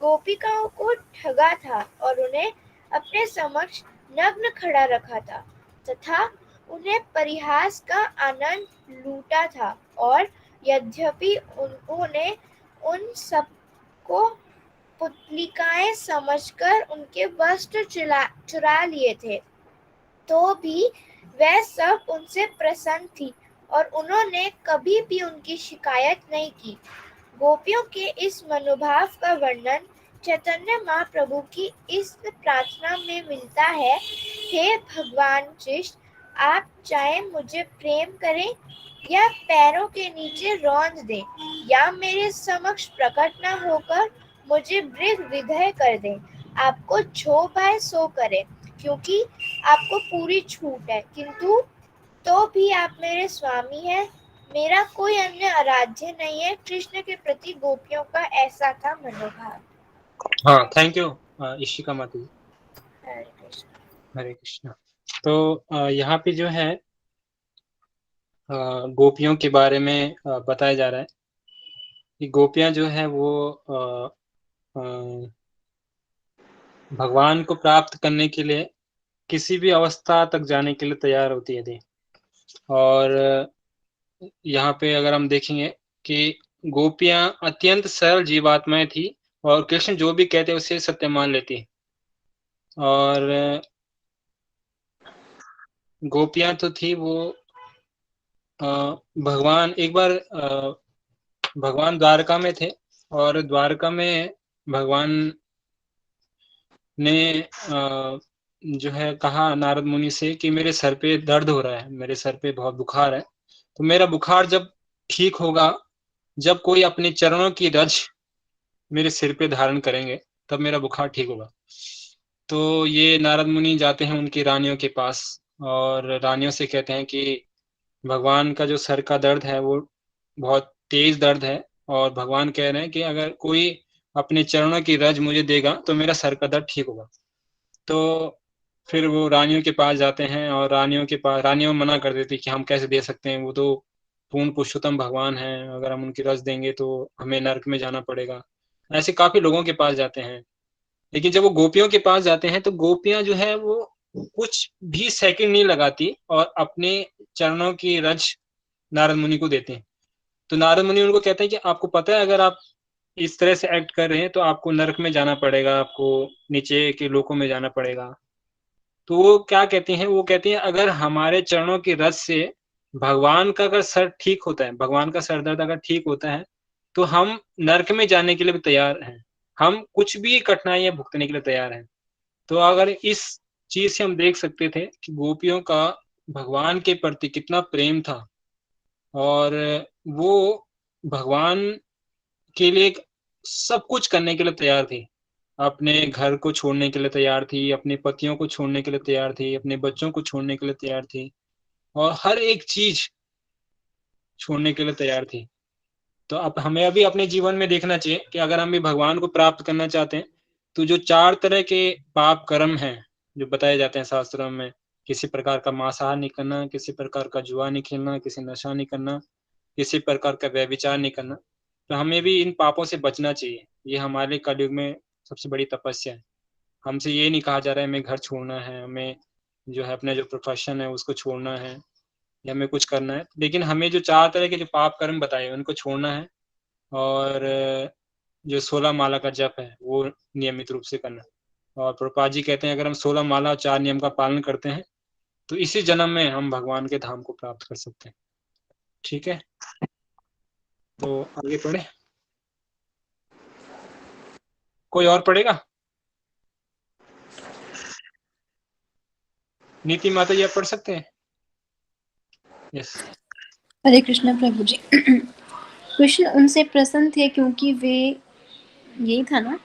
गोपिकाओं को ठगा था और उन्हें अपने समक्ष नग्न खड़ा रखा था तथा उन्हें परिहास का आनंद लूटा था, और यद्यपि उन्होंने उन सबको पुतलिकाएं समझकर उनके वस्त्र चुरा लिए थे, तो भी वह सब उनसे प्रसन्न थी और उन्होंने कभी भी उनकी शिकायत नहीं की। गोपियों के इस मनोभाव का वर्णन चैतन्य महाप्रभु की इस प्रार्थना में मिलता है, हे भगवान कृष्ण, आप चाहे मुझे प्रेम करें या पैरों के नीचे रौंद दें या मेरे समक्ष प्रकट न होकर मुझे मृग विधेय कर दें, आपको जो भाए सो करें, क्योंकि आपको पूरी छूट है, किंतु तो भी आप मेरे स्वामी हैं। मेरा कोई अन्य आराध्य नहीं है। कृष्ण के प्रति गोपियों का ऐसा था मनोभाव। हाँ, थैंक यू इशिका माता जी। हरे कृष्ण। हरे कृष्णा। तो यहाँ पे जो है गोपियों के बारे में बताया जा रहा है कि गोपियां जो है वो भगवान को प्राप्त करने के लिए किसी भी अवस्था तक जाने के लिए तैयार होती है थी। और यहाँ पे अगर हम देखेंगे कि गोपियां अत्यंत सरल जीवात्माएं थी और कृष्ण जो भी कहते उसे सत्य मान लेती। और गोपियां तो थी वो भगवान एक बार भगवान द्वारका में थे और द्वारका में भगवान ने जो है कहा नारद मुनि से कि मेरे सर पे दर्द हो रहा है, मेरे सर पे बहुत बुखार है, तो मेरा बुखार जब ठीक होगा, जब कोई अपने चरणों की रज मेरे सिर पे धारण करेंगे, तब मेरा बुखार ठीक होगा। तो ये नारद मुनि जाते हैं उनकी रानियों के पास और रानियों से कहते हैं कि भगवान का जो सर का दर्द है वो बहुत तेज दर्द है और भगवान कह रहे हैं कि अगर कोई अपने चरणों की रज मुझे देगा तो मेरा सर का दर्द ठीक होगा। तो फिर वो रानियों के पास जाते हैं और रानियों मना कर देती कि हम कैसे दे सकते हैं, वो तो पूर्ण पुरुषोत्तम भगवान हैं, अगर हम उनकी रज देंगे तो हमें नरक में जाना पड़ेगा। ऐसे काफी लोगों के पास जाते हैं। लेकिन जब वो गोपियों के पास जाते हैं तो गोपियां जो है वो कुछ भी सेकंड नहीं लगाती और अपने चरणों की रज नारद मुनि को देते हैं। तो नारद मुनि उनको कहते हैं कि आपको पता है अगर आप इस तरह से एक्ट कर रहे हैं तो आपको नरक में जाना पड़ेगा, आपको नीचे के लोकों में जाना पड़ेगा। तो वो क्या कहती हैं, वो कहती हैं अगर हमारे चरणों की रज से भगवान का अगर सर ठीक होता है, भगवान का सर दर्द अगर ठीक होता है, तो हम नरक में जाने के लिए भी तैयार हैं, हम कुछ भी कठिनाइयां भुगतने के लिए तैयार हैं। तो अगर इस चीज से हम देख सकते थे कि गोपियों का भगवान के प्रति कितना प्रेम था और वो भगवान के लिए सब कुछ करने के लिए तैयार थी। अपने घर को छोड़ने के लिए तैयार थी, अपने पतियों को छोड़ने के लिए तैयार थी, अपने बच्चों को छोड़ने के लिए तैयार थी और हर एक चीज़ छोड़ने के लिए तैयार थी। तो अब हमें अभी अपने जीवन में देखना चाहिए कि अगर हम भी भगवान को प्राप्त करना चाहते हैं, तो जो 4 तरह के पाप कर्म हैं, जो बताए जाते हैं शास्त्रों में, किसी प्रकार का मांसाहार नहीं करना, किसी प्रकार का जुआ नहीं खेलना, किसी नशा नहीं करना, किसी प्रकार का व्यभिचार नहीं करना। तो हमें भी इन पापों से बचना चाहिए। ये हमारे कलयुग में सबसे बड़ी तपस्या है। हमसे ये नहीं कहा जा रहा है हमें घर छोड़ना है, हमें जो है अपना जो प्रोफ़ेशन है उसको छोड़ना है या हमें कुछ करना है। लेकिन हमें जो 4 तरह के जो पाप कर्म बताए उनको छोड़ना है और जो 16 माला का जप है वो नियमित रूप से करना है। और प्रभुपाद जी कहते हैं अगर हम 16 माला और 4 नियम का पालन करते हैं, तो इसी जन्म में हम भगवान के धाम को प्राप्त कर सकते हैं। ठीक है? तो आगे पढ़ें? कोई और पढ़ेगा? नीति माता जी आप पढ़ सकते हैं? यस। हरे कृष्ण प्रभु जी। कृष्ण उनसे प्रसन्न थे क्योंकि वे, यही था ना,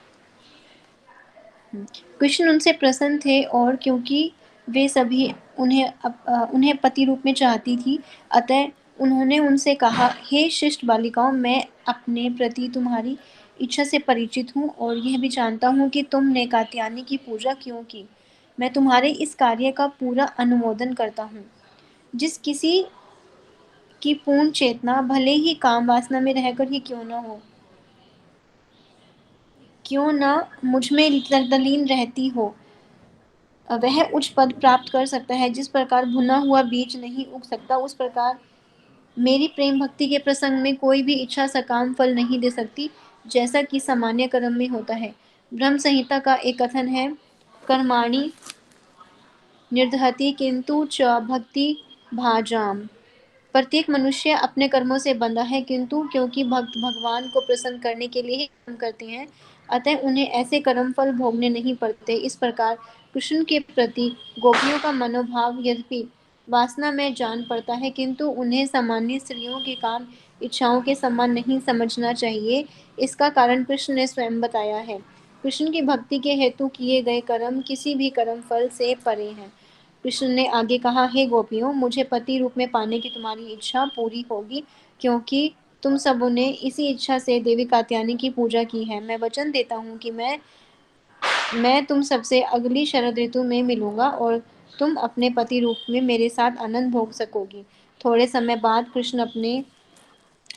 कृष्ण उनसे प्रसन्न थे और क्योंकि वे सभी उन्हें पति रूप में चाहती थी, अतः उन्होंने उनसे कहा, हे शिष्ट बालिकाओं, मैं अपने प्रति तुम्हारी इच्छा से परिचित हूँ और यह भी जानता हूँ कि तुमने कात्यायनी की पूजा क्यों की। मैं तुम्हारे इस कार्य का पूरा अनुमोदन करता हूँ। जिस किसी की पूर्ण चेतना भले ही काम वासना में रहकर ही क्यों न मुझ में तल्लीन रहती हो, वह उच्च पद प्राप्त कर सकता है। जिस प्रकार भुना हुआ बीज नहीं उग सकता, उस प्रकार मेरी प्रेम भक्ति के प्रसंग में कोई भी इच्छा सकाम फल नहीं दे सकती, जैसा कि सामान्य कर्म में होता है। ब्रह्म संहिता का एक कथन है, कर्माणि निर्दहति किंतु च भक्ति भाजाम। प्रत्येक मनुष्य अपने कर्मों से बंधा है, किंतु क्योंकि भक्त भगवान को प्रसन्न करने के लिए ही कर्म करते हैं, अतः उन्हें ऐसे कर्म फल भोगने नहीं पड़ते। इस प्रकार कृष्ण के प्रति गोपियों का मनोभाव यद्यपि वासना में जान पड़ता है, किंतु उन्हें सामान्य स्त्रियों की काम इच्छाओं के समान नहीं समझना चाहिए। इसका कारण कृष्ण ने स्वयं बताया है। कृष्ण की भक्ति के हेतु किए गए कर्म किसी भी कर्म फल से परे हैं। कृष्ण ने आगे कहा, हे गोपियों, मुझे पति रूप में पाने की तुम्हारी इच्छा पूरी होगी, क्योंकि तुम सबों ने इसी इच्छा से देवी कात्यायनी की पूजा की है। मैं वचन देता हूँ कि मैं तुम सबसे अगली शरद ऋतु में मिलूंगा और तुम अपने पति रूप में मेरे साथ आनंद भोग सकोगी। थोड़े समय बाद कृष्ण अपने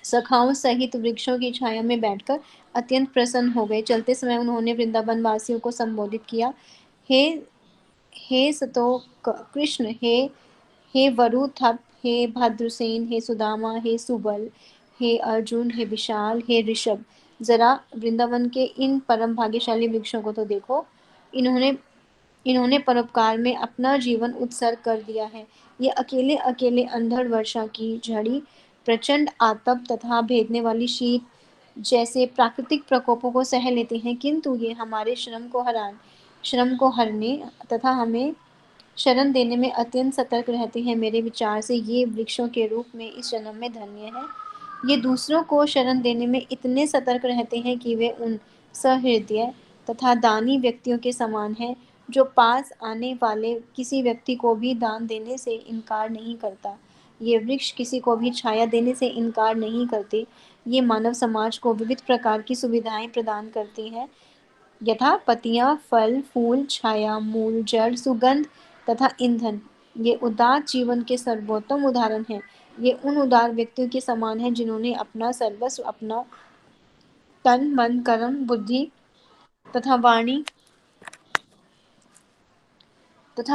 सखाओं सहित वृक्षों की छाया में बैठकर अत्यंत प्रसन्न हो गए। चलते समय उन्होंने वृंदावन वासियों को संबोधित किया, हे हे कृष्ण, हे वरुथप, हे भद्रसेन, हे सुदामा, हे सुबल, हे अर्जुन, हे विशाल, हे ऋषभ, जरा वृंदावन के इन परम भाग्यशाली वृक्षों को तो देखो। इन्होंने परोपकार में अपना जीवन उत्सर्ग कर दिया है। ये अकेले अकेले अंधड़ वर्षा की झड़ी, प्रचंड आतप तथा भेदने वाली शीत जैसे प्राकृतिक प्रकोपों को सह लेते हैं, किंतु ये हमारे श्रम को हरने तथा हमें शरण देने में अत्यंत सतर्क रहते हैं। मेरे विचार से ये वृक्षों के रूप में इस जन्म में धन्य है। ये दूसरों को शरण देने में इतने सतर्क रहते हैं कि वे उन सहृदय तथा दानी व्यक्तियों के समान हैं, जो पास आने वाले किसी व्यक्ति को भी दान देने से इनकार नहीं करता। ये वृक्ष किसी को भी छाया देने से इनकार नहीं करते। ये मानव समाज को विविध प्रकार की सुविधाएं प्रदान करते हैं, यथा पत्तियां, फल, फूल, छाया, मूल, जड़, सुगंध तथा ईंधन। ये उदार जीवन के सर्वोत्तम उदाहरण हैं। ये उन उदार व्यक्तियों के समान हैं जिन्होंने अपना सर्वस्व, अपना तन, मन, कर्म, बुद्धि तथा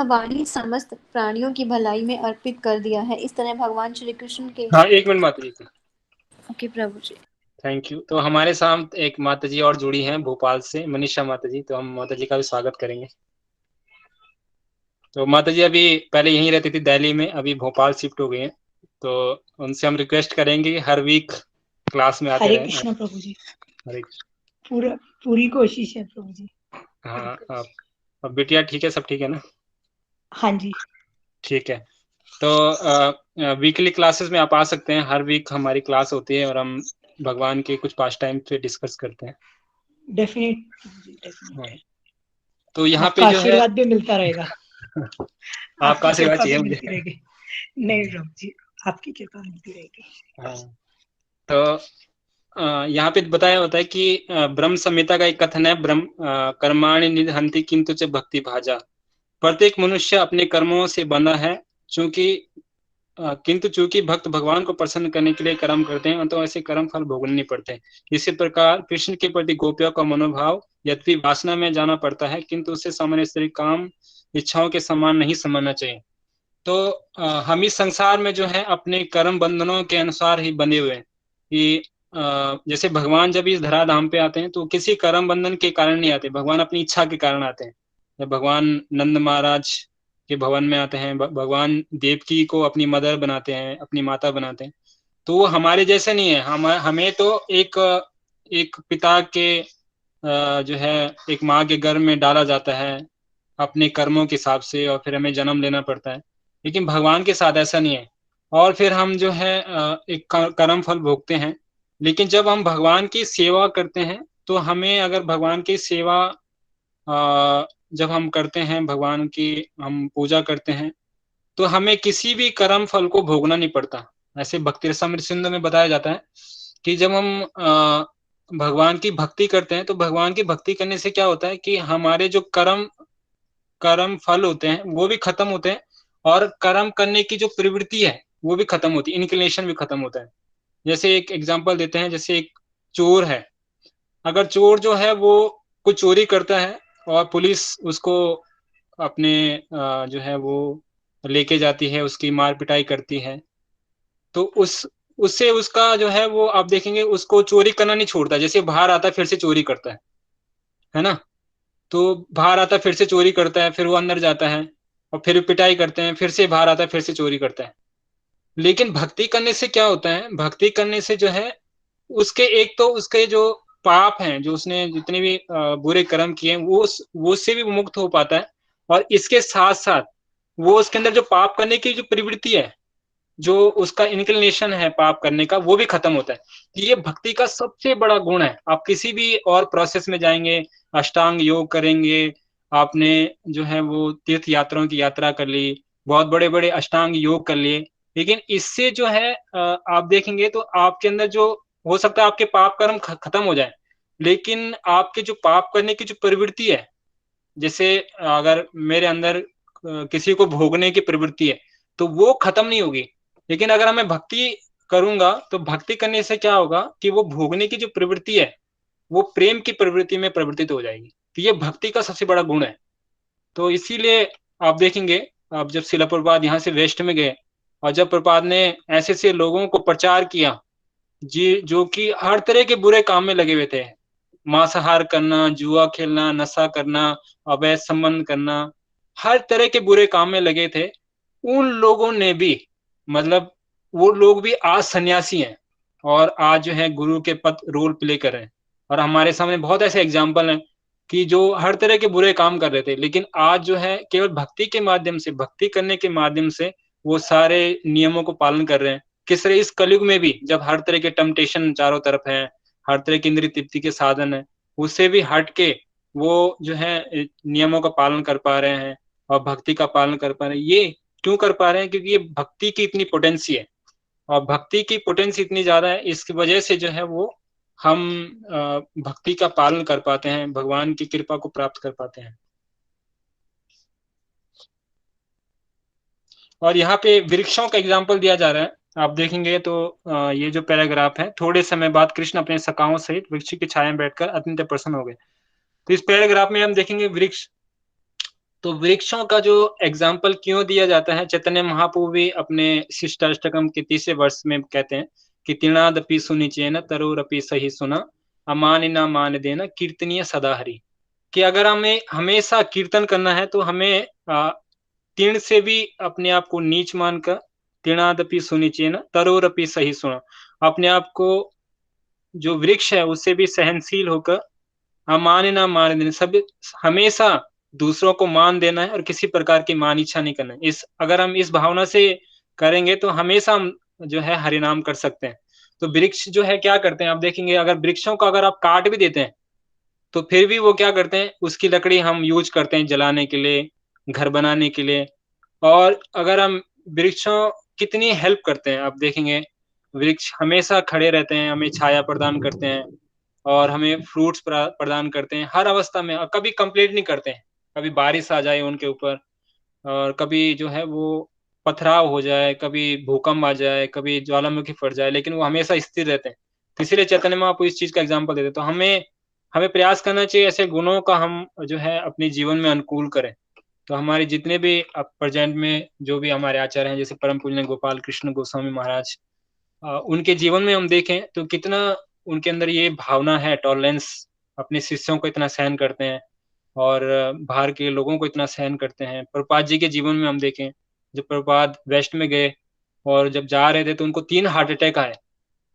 वाणी समस्त प्राणियों की भलाई में अर्पित कर दिया है। इस तरह भगवान श्री कृष्ण के, हाँ, एक मिनट माता जी। ओके प्रभु जी। Thank you. तो हमारे साथ एक माता जी और जुड़ी हैं भोपाल से, मनीषा माता जी। तो हम माता जी का भी स्वागत करेंगे। तो माता जी अभी पहले यहीं रहती थी दिल्ली में, अभी भोपाल शिफ्ट हो गए हैं। तो उनसे हम रिक्वेस्ट करेंगे कि हर वीक क्लास में आते हरे रहें। कृष्ण प्रभु जी। हरे कृष्ण। पूरी कोशिश है प्रभु जी। हाँ, अब बिटिया ठीक है, सब ठीक है ना? हाँ जी। ठीक है। तो वीकली क्लासेस में आप आ सकते हैं। हर वीक हमारी क्लास होती है और हम भगवान के कुछ पास टाइम पे डिस्कस करते हैं। डेफिनेट हाँ। तो यहाँ पे आपका जो है आशीर्वाद भी मिलता रहेगा। आपका आपकी आशीर्वाद कृपा चाहिए भी मुझे। मिलती रहेगी। नहीं प्रभु जी, आपकी कृपा मिलती रहेगी। हाँ। तो यहाँ पे बताया होता है कि ब्रह्म संहिता का एक कथन है, ब्रह्म कर्माणि निदहन्ति किंतु च भक्ति भाजा। प्रत्येक मनुष्य अपने कर्मों से बंधा है, किंतु चूंकि भक्त भगवान को प्रसन्न करने के लिए कर्म करते हैं तो ऐसे कर्म फल भोगने नहीं पड़ते। इसी प्रकार कृष्ण के प्रति गोपियों का मनोभाव यद्यपि वासना में जाना पड़ता है, किंतु उसे सामान्य स्त्री काम इच्छाओं के समान नहीं समझना चाहिए। तो हम इस संसार में जो है अपने कर्म बंधनों के अनुसार ही बंधे हुए हैं कि जैसे भगवान जब इस धराधाम पे आते हैं तो किसी कर्म बंधन के कारण नहीं आते, भगवान अपनी इच्छा के कारण आते हैं। जब भगवान नंद महाराज के भवन में आते हैं, भगवान देवकी को अपनी मदर बनाते हैं, अपनी माता बनाते हैं, तो वो हमारे जैसे नहीं है। हमें तो एक पिता के जो है एक माँ के गर्भ में डाला जाता है अपने कर्मों के हिसाब से, और फिर हमें जन्म लेना पड़ता है। लेकिन भगवान के साथ ऐसा नहीं है, और फिर हम जो है एक कर्म फल भोगते हैं। लेकिन जब हम भगवान की सेवा करते हैं तो हमें, अगर भगवान की सेवा जब हम करते हैं, भगवान की हम पूजा करते हैं, तो हमें किसी भी कर्म फल को भोगना नहीं पड़ता। ऐसे भक्ति रसामृत सिंधु में बताया जाता है कि जब हम भगवान की भक्ति करते हैं तो भगवान की भक्ति करने से क्या होता है कि हमारे जो कर्म फल होते हैं वो भी खत्म होते हैं, और कर्म करने की जो प्रवृत्ति है वो भी खत्म होती है, इंक्लिनेशन भी खत्म होता है। जैसे एक एग्जांपल देते हैं, जैसे एक चोर है, अगर चोर जो है वो कुछ चोरी करता है और पुलिस उसको अपने जो है वो लेके जाती है, उसकी मार पिटाई करती है, तो उससे उसका जो है वो आप देखेंगे उसको चोरी करना नहीं छोड़ता। जैसे बाहर आता है फिर से चोरी करता है ना। तो बाहर आता है फिर से चोरी करता है, फिर वो अंदर जाता है और फिर पिटाई करते हैं, फिर से बाहर आता है फिर से चोरी करता है। लेकिन भक्ति करने से क्या होता है, भक्ति करने से जो है उसके एक तो उसके जो पाप हैं, जो उसने जितने भी बुरे कर्म किए हैं वो उससे भी मुक्त हो पाता है, और इसके साथ साथ वो उसके अंदर जो पाप करने की जो प्रवृत्ति है, जो उसका इंक्लिनेशन है पाप करने का, वो भी खत्म होता है। ये भक्ति का सबसे बड़ा गुण है। आप किसी भी और प्रोसेस में जाएंगे, अष्टांग योग करेंगे, आपने जो है वो तीर्थ यात्राओं की यात्रा कर ली, बहुत बड़े बड़े अष्टांग योग कर लिए, लेकिन इससे जो है आप देखेंगे तो आपके अंदर जो हो सकता है आपके पाप कर्म खत्म हो जाए, लेकिन आपके जो पाप करने की जो प्रवृत्ति है, जैसे अगर मेरे अंदर किसी को भोगने की प्रवृत्ति है तो वो खत्म नहीं होगी। लेकिन अगर मैं भक्ति करूंगा तो भक्ति करने से क्या होगा कि वो भोगने की जो प्रवृत्ति है वो प्रेम की प्रवृत्ति में परिवर्तित हो जाएगी। तो ये भक्ति का सबसे बड़ा गुण है। तो इसीलिए आप देखेंगे, आप जब शिला प्रभुपाद यहाँ से वेस्ट में गए और जब प्रभुपाद ने ऐसे ऐसे लोगों को प्रचार किया जी जो कि हर तरह के बुरे काम में लगे हुए थे, मांसाहार करना, जुआ खेलना, नशा करना, अवैध संबंध करना, हर तरह के बुरे काम में लगे थे, उन लोगों ने भी, मतलब वो लोग भी आज सन्यासी हैं और आज जो है गुरु के पद रोल प्ले कर रहे हैं। और हमारे सामने बहुत ऐसे एग्जाम्पल हैं कि जो हर तरह के बुरे काम कर रहे थे, लेकिन आज जो है केवल भक्ति के माध्यम से, भक्ति करने के माध्यम से वो सारे नियमों को पालन कर रहे हैं। किस तरह इस कलयुग में भी जब हर तरह के टेम्पटेशन चारों तरफ है, हर तरह की इंद्रिय तृप्ति के साधन है, उससे भी हट के वो जो है नियमों का पालन कर पा रहे हैं और भक्ति का पालन कर पा रहे हैं। ये क्यों कर पा रहे हैं? क्योंकि ये भक्ति की इतनी पोटेंसी है, और भक्ति की पोटेंसी इतनी ज्यादा है, इसकी वजह से जो है वो हम भक्ति का पालन कर पाते हैं, भगवान की कृपा को प्राप्त कर पाते हैं। और यहाँ पे वृक्षों का एग्जाम्पल दिया जा रहा है, आप देखेंगे तो ये जो पैराग्राफ है, थोड़े समय बाद कृष्ण अपने सखाओं सहित वृक्ष की छाया में बैठकर अत्यंत प्रसन्न हो गए। तो इस पैराग्राफ में हम देखेंगे वृक्ष, तो वृक्षों का जो एग्जाम्पल क्यों दिया जाता है, चैतन्य महाप्रभु भी अपने शिष्टाष्टकम के 30वें वर्ष में कहते हैं कि तीर्णादपि सुनिचेन तरोरपि सही सुना अमानिना मान देना कीर्तनीय सदा हरि, कि अगर हमें हमेशा कीर्तन करना है तो हमें तीर्ण से भी अपने आप को नीच मानकर, तीर्णादपि सुनिचेन तरोरपि सही सुना, अपने आप को जो वृक्ष है उससे भी सहनशील होकर अमान ना मान देना, सब हमेशा दूसरों को मान देना है और किसी प्रकार की मान इच्छा नहीं करना है। इस अगर हम इस भावना से करेंगे तो हमेशा हम जो है हरिनाम कर सकते हैं। तो वृक्ष जो है क्या करते हैं, आप देखेंगे अगर वृक्षों को अगर आप काट भी देते हैं, तो फिर भी वो क्या करते हैं, उसकी लकड़ी हम यूज़ करते हैं जलाने के लिए, घर बनाने के लिए। और अगर हम वृक्षों कितनी हेल्प करते हैं, आप देखेंगे वृक्ष हमेशा खड़े रहते हैं, हमें छाया प्रदान करते हैं और हमें फ्रूट्स प्रदान करते हैं हर अवस्था में, और कभी कंप्लेंट नहीं करते हैं। कभी बारिश आ जाए उनके ऊपर और कभी जो है वो पथराव हो जाए, कभी भूकंप आ जाए, कभी ज्वालामुखी फट जाए, लेकिन वो हमेशा स्थिर रहते हैं। तो इसीलिए चैतन्य महाप्रभु इस चीज़ का एग्ज़ाम्पल देते हैं। तो हमें हमें प्रयास करना चाहिए ऐसे गुणों का हम जो है अपने जीवन में अनुकूल करें। तो हमारे जितने भी अब प्रेज़ेंट में जो भी हमारे आचार्य हैं, जैसे परम पूज्य गोपाल कृष्ण गोस्वामी महाराज, उनके जीवन में हम देखें तो कितना उनके अंदर ये भावना है, टॉलरेंस, अपने शिष्यों को इतना सहन करते हैं और बाहर के लोगों को इतना सहन करते हैं। प्रभुपाद जी के जीवन में हम देखें, जब प्रभुपाद वेस्ट में गए और जब जा रहे थे तो उनको 3 हार्ट अटैक आए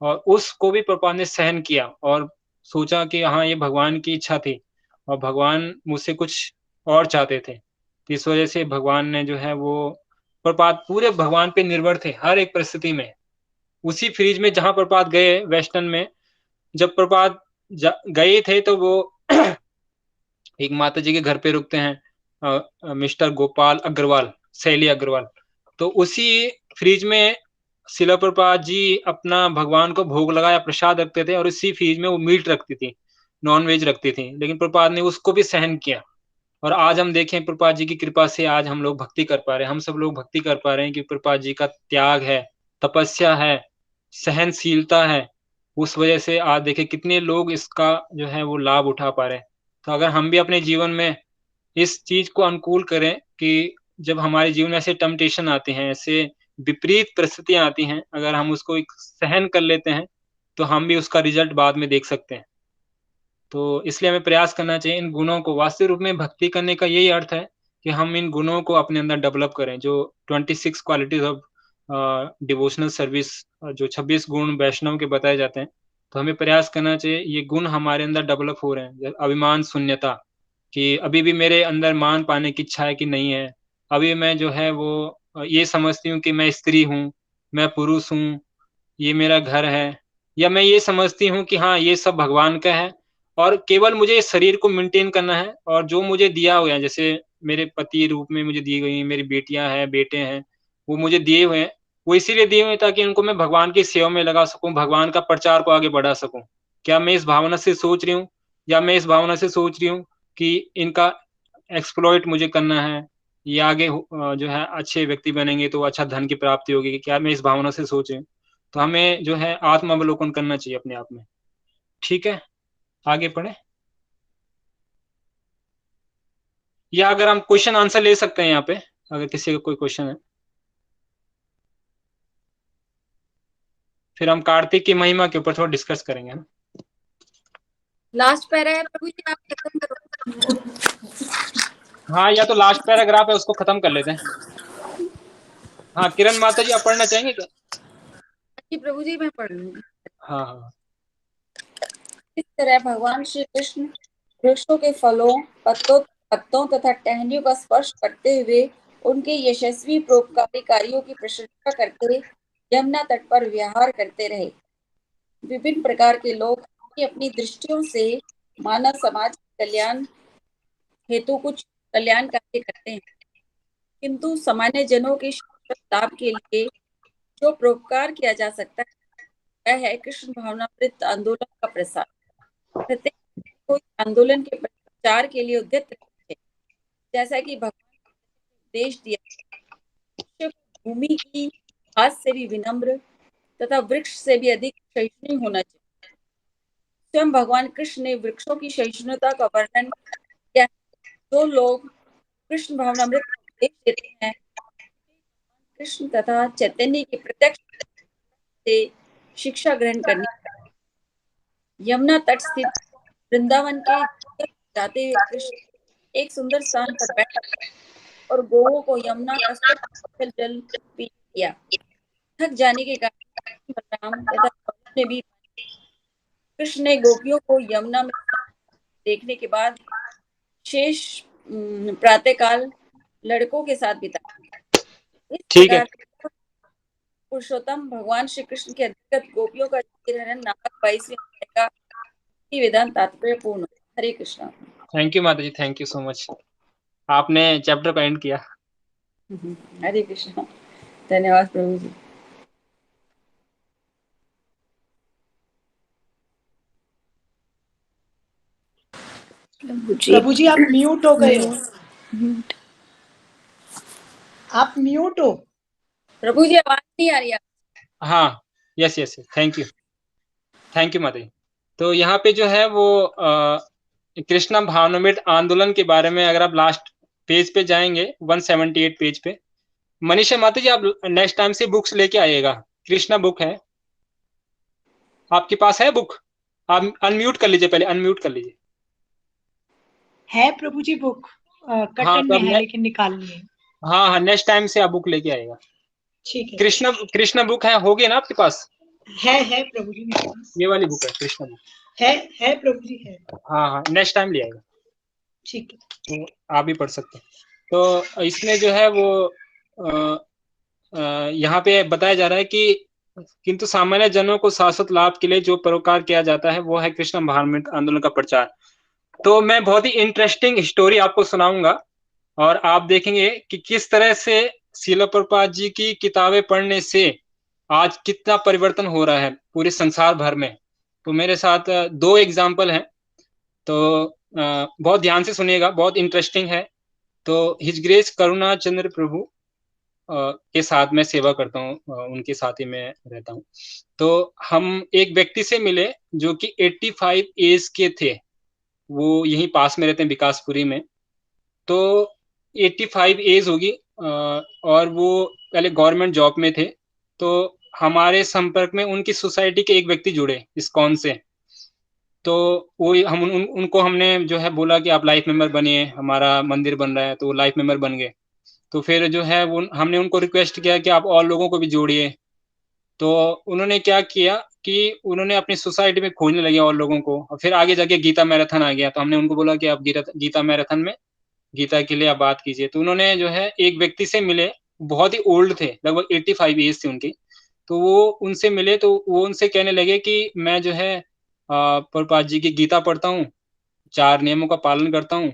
और उसको भी प्रभुपाद ने सहन किया और सोचा कि हाँ, ये भगवान की इच्छा थी और भगवान मुझसे कुछ और चाहते थे। तो इस वजह से भगवान ने जो है वो प्रभुपाद पूरे भगवान पे निर्भर थे हर एक परिस्थिति में। उसी फ्रिज में जहाँ प्रभुपाद गए वेस्टर्न में, जब प्रभुपाद गए थे तो वो एक माताजी के घर पे रुकते हैं, मिस्टर गोपाल अग्रवाल, शैली अग्रवाल। तो उसी फ्रिज में शिला प्रभुपाद जी अपना भगवान को भोग लगाया प्रसाद रखते थे और उसी फ्रिज में वो मीट रखती थी, नॉन-वेज रखती थी। लेकिन प्रभुपाद ने उसको भी सहन किया और आज हम देखें प्रभुपाद जी की कृपा से आज हम लोग भक्ति कर पा रहे हैं। हम सब लोग भक्ति कर पा रहे हैं कि प्रभुपाद जी का त्याग है, तपस्या है, सहनशीलता है। उस वजह से आज देखिए कितने लोग इसका जो है वो लाभ उठा पा रहे हैं। तो अगर हम भी अपने जीवन में इस चीज़ को अनुकूल करें कि जब हमारे जीवन में ऐसे टेम्पटेशन आते हैं, ऐसे विपरीत परिस्थितियाँ आती हैं, अगर हम उसको एक सहन कर लेते हैं, तो हम भी उसका रिज़ल्ट बाद में देख सकते हैं। तो इसलिए हमें प्रयास करना चाहिए इन गुणों को, वास्तविक रूप में भक्ति करने का यही अर्थ है कि हम इन गुणों को अपने अंदर डेवलप करें, जो 26 क्वालिटीज़ ऑफ डिवोशनल सर्विस, जो 26 गुण वैष्णव के बताए जाते हैं। तो हमें प्रयास करना चाहिए ये गुण हमारे अंदर डेवलप हो रहे हैं। अभिमान शून्यता, कि अभी भी मेरे अंदर मान पाने की इच्छा है कि नहीं है। अभी मैं जो है वो ये समझती हूँ कि मैं स्त्री हूँ, मैं पुरुष हूँ, ये मेरा घर है, या मैं ये समझती हूँ कि हाँ, ये सब भगवान का है और केवल मुझे इस शरीर को मेंटेन करना है और जो मुझे दिया हुआ है, जैसे मेरे पति रूप में मुझे दी गई हैं, मेरी बेटियाँ हैं, बेटे हैं, वो मुझे दिए हुए हैं। वो इसीलिए दिए हुए हैं ताकि उनको मैं भगवान की सेवा में लगा सकूँ, भगवान का प्रचार को आगे बढ़ा सकूँ। क्या मैं इस भावना से सोच रही हूँ या मैं इस भावना से सोच रही हूँ कि इनका एक्सप्लॉइट मुझे करना है, ये आगे जो है अच्छे व्यक्ति बनेंगे तो अच्छा धन की प्राप्ति होगी, क्या मैं इस भावना से सोच रही हूँ? तो हमें जो है आत्म-अवलोकन करना चाहिए अपने आप में। ठीक है? आगे पढ़ें? या अगर हम क्वेश्चन आंसर ले सकते हैं यहाँ पे, अगर किसी का कोई क्वेश्चन है। फिर हम कार्तिक की महिमा के ऊपर थोड़ा डिस्कस करेंगे, है ना? लास्ट पैरा है प्रभु जी, आप खत्म करो। हाँ, या तो लास्ट पैराग्राफ है उसको खत्म कर लेते हैं। हाँ, किरण माता जी आप पढ़ना चाहेंगे क्या? जी प्रभु जी, मैं पढ़ लूंगी। हाँ, हाँ। इस तरह भगवान श्री कृष्ण वृक्षों के फलों, पत्तों तथा टहनियों का स्पर्श करते हुए उनके यशस्वी परोपकारी कार्यों की प्रशंसा करते यमुना तट पर विहार करते रहे। विभिन्न प्रकार के लोग अपनी अपनी दृष्टियों से मानव समाज के कल्याण हेतु कुछ कल्याण कार्य करते हैं, किंतु सामान्य जनों के शाश्वत लाभ के लिए जो परोपकार किया जा सकता है वह है कृष्ण भावनामृत आंदोलन का प्रसार। प्रत्येक को आंदोलन के प्रचार के लिए उद्यत रहे, जैसा कि भगवान ने उपदेश दिया। भूमि की घास से भी विनम्र तथा वृक्ष से भी अधिक सहिष्णु होना चाहिए। स्वयं भगवान कृष्ण ने वृक्षों की सहिष्णुता का वर्णन किया। जो लोग कृष्ण भावनामृत का उपदेश देते हैं, कृष्ण तथा चैतन्य के प्रत्यक्ष से शिक्षा ग्रहण करनी। यमुना तट स्थित वृंदावन के जाते हुए कृष्ण एक सुंदर स्थान पर बैठ और गौओं को यमुना का स्वच्छ जल पीने दिया। थक जाने के कारण बलराम तथा अर्जुन ने भी, कृष्ण ने गोपियों को यमुना में देखने के बाद शेष प्रातःकाल लड़कों के साथ बिताया। इस ठीक है। प्रकार पुरुषोत्तम भगवान श्री कृष्ण के अंतर्गत गोपियों का रहन नामक 22वें अध्याय का विधान तात्पर्यपूर्ण। हरे कृष्णा। थैंक यू माता जी, थैंक यू सो मच, आपने चैप्टर का एंड किया। हरे कृष्णा, धन्यवाद प्रभु जी। प्रभु जी आप म्यूट हो गए हो, आप म्यूट हो। प्रभु जी आवाज नहीं आ रही है। हाँ, यस यस, थैंक यू माता जी। तो यहाँ पे जो है वो कृष्णा भावनामृत आंदोलन के बारे में, अगर आप लास्ट पेज पे जाएंगे 178 पेज पे, मनीषा माता जी आप नेक्स्ट टाइम से बुक्स लेके आइएगा। कृष्णा बुक है आपके पास, है बुक? आप अनम्यूट कर लीजिए, पहले अनम्यूट कर लीजिए। है प्रभु जी बुक हाँ, कटन तो में है लेकिन निकालनी है। हाँ, नेक्स्ट टाइम से आप बुक लेके आइएगा। ठीक है। कृष्णा बुक है, होगी ना आपके पास? है प्रभु जी मेरे पास। ये वाली बुक है कृष्णा बुक। है प्रभु जी है। हाँ, नेक्स्ट टाइम ले आएगा। ठीक है, तो आप भी पढ़ सकते हैं। तो इसमें जो है वो यहाँ पे बताया जा रहा है कि किंतु सामान्य जनों को शाश्वत लाभ के लिए जो परोपकार किया जाता है वो है कृष्ण भावनामृत आंदोलन का प्रचार। तो मैं बहुत ही इंटरेस्टिंग स्टोरी आपको सुनाऊंगा और आप देखेंगे कि किस तरह से श्रील प्रभुपाद जी की किताबें पढ़ने से आज कितना परिवर्तन हो रहा है पूरे संसार भर में। तो मेरे साथ 2 एग्जाम्पल हैं, तो बहुत ध्यान से सुनिएगा, बहुत इंटरेस्टिंग है। तो हिज ग्रेस करुणा चंद्र प्रभु के साथ मैं सेवा करता हूँ, उनके साथ ही मैं रहता हूँ। तो हम एक व्यक्ति से मिले जो कि 85 एज के थे, वो यहीं पास में रहते हैं विकासपुरी में। तो 85 एज होगी और वो पहले गवर्नमेंट जॉब में थे। तो हमारे संपर्क में उनकी सोसाइटी के एक व्यक्ति जुड़े इस्कॉन से। तो वो हम उनको हमने जो है बोला कि आप लाइफ मेंबर बनिए, हमारा मंदिर बन रहा है। तो वो लाइफ मेंबर बन गए। तो फिर जो है वो हमने उनको रिक्वेस्ट किया कि आप और लोगों को भी जोड़िए। तो उन्होंने क्या किया कि उन्होंने अपनी सोसाइटी में खोजने लगे और लोगों को, और फिर आगे जाके गीता मैराथन आ गया। तो हमने उनको बोला कि आप गीता मैराथन में गीता के लिए आप बात कीजिए। तो उन्होंने जो है एक व्यक्ति से मिले, बहुत ही ओल्ड थे, लगभग 85 एज थी उनकी। तो वो उनसे मिले, तो वो उनसे कहने लगे कि मैं जो है प्रभुपाद जी की गीता पढ़ता हूँ, 4 नियमों का पालन करता हूँ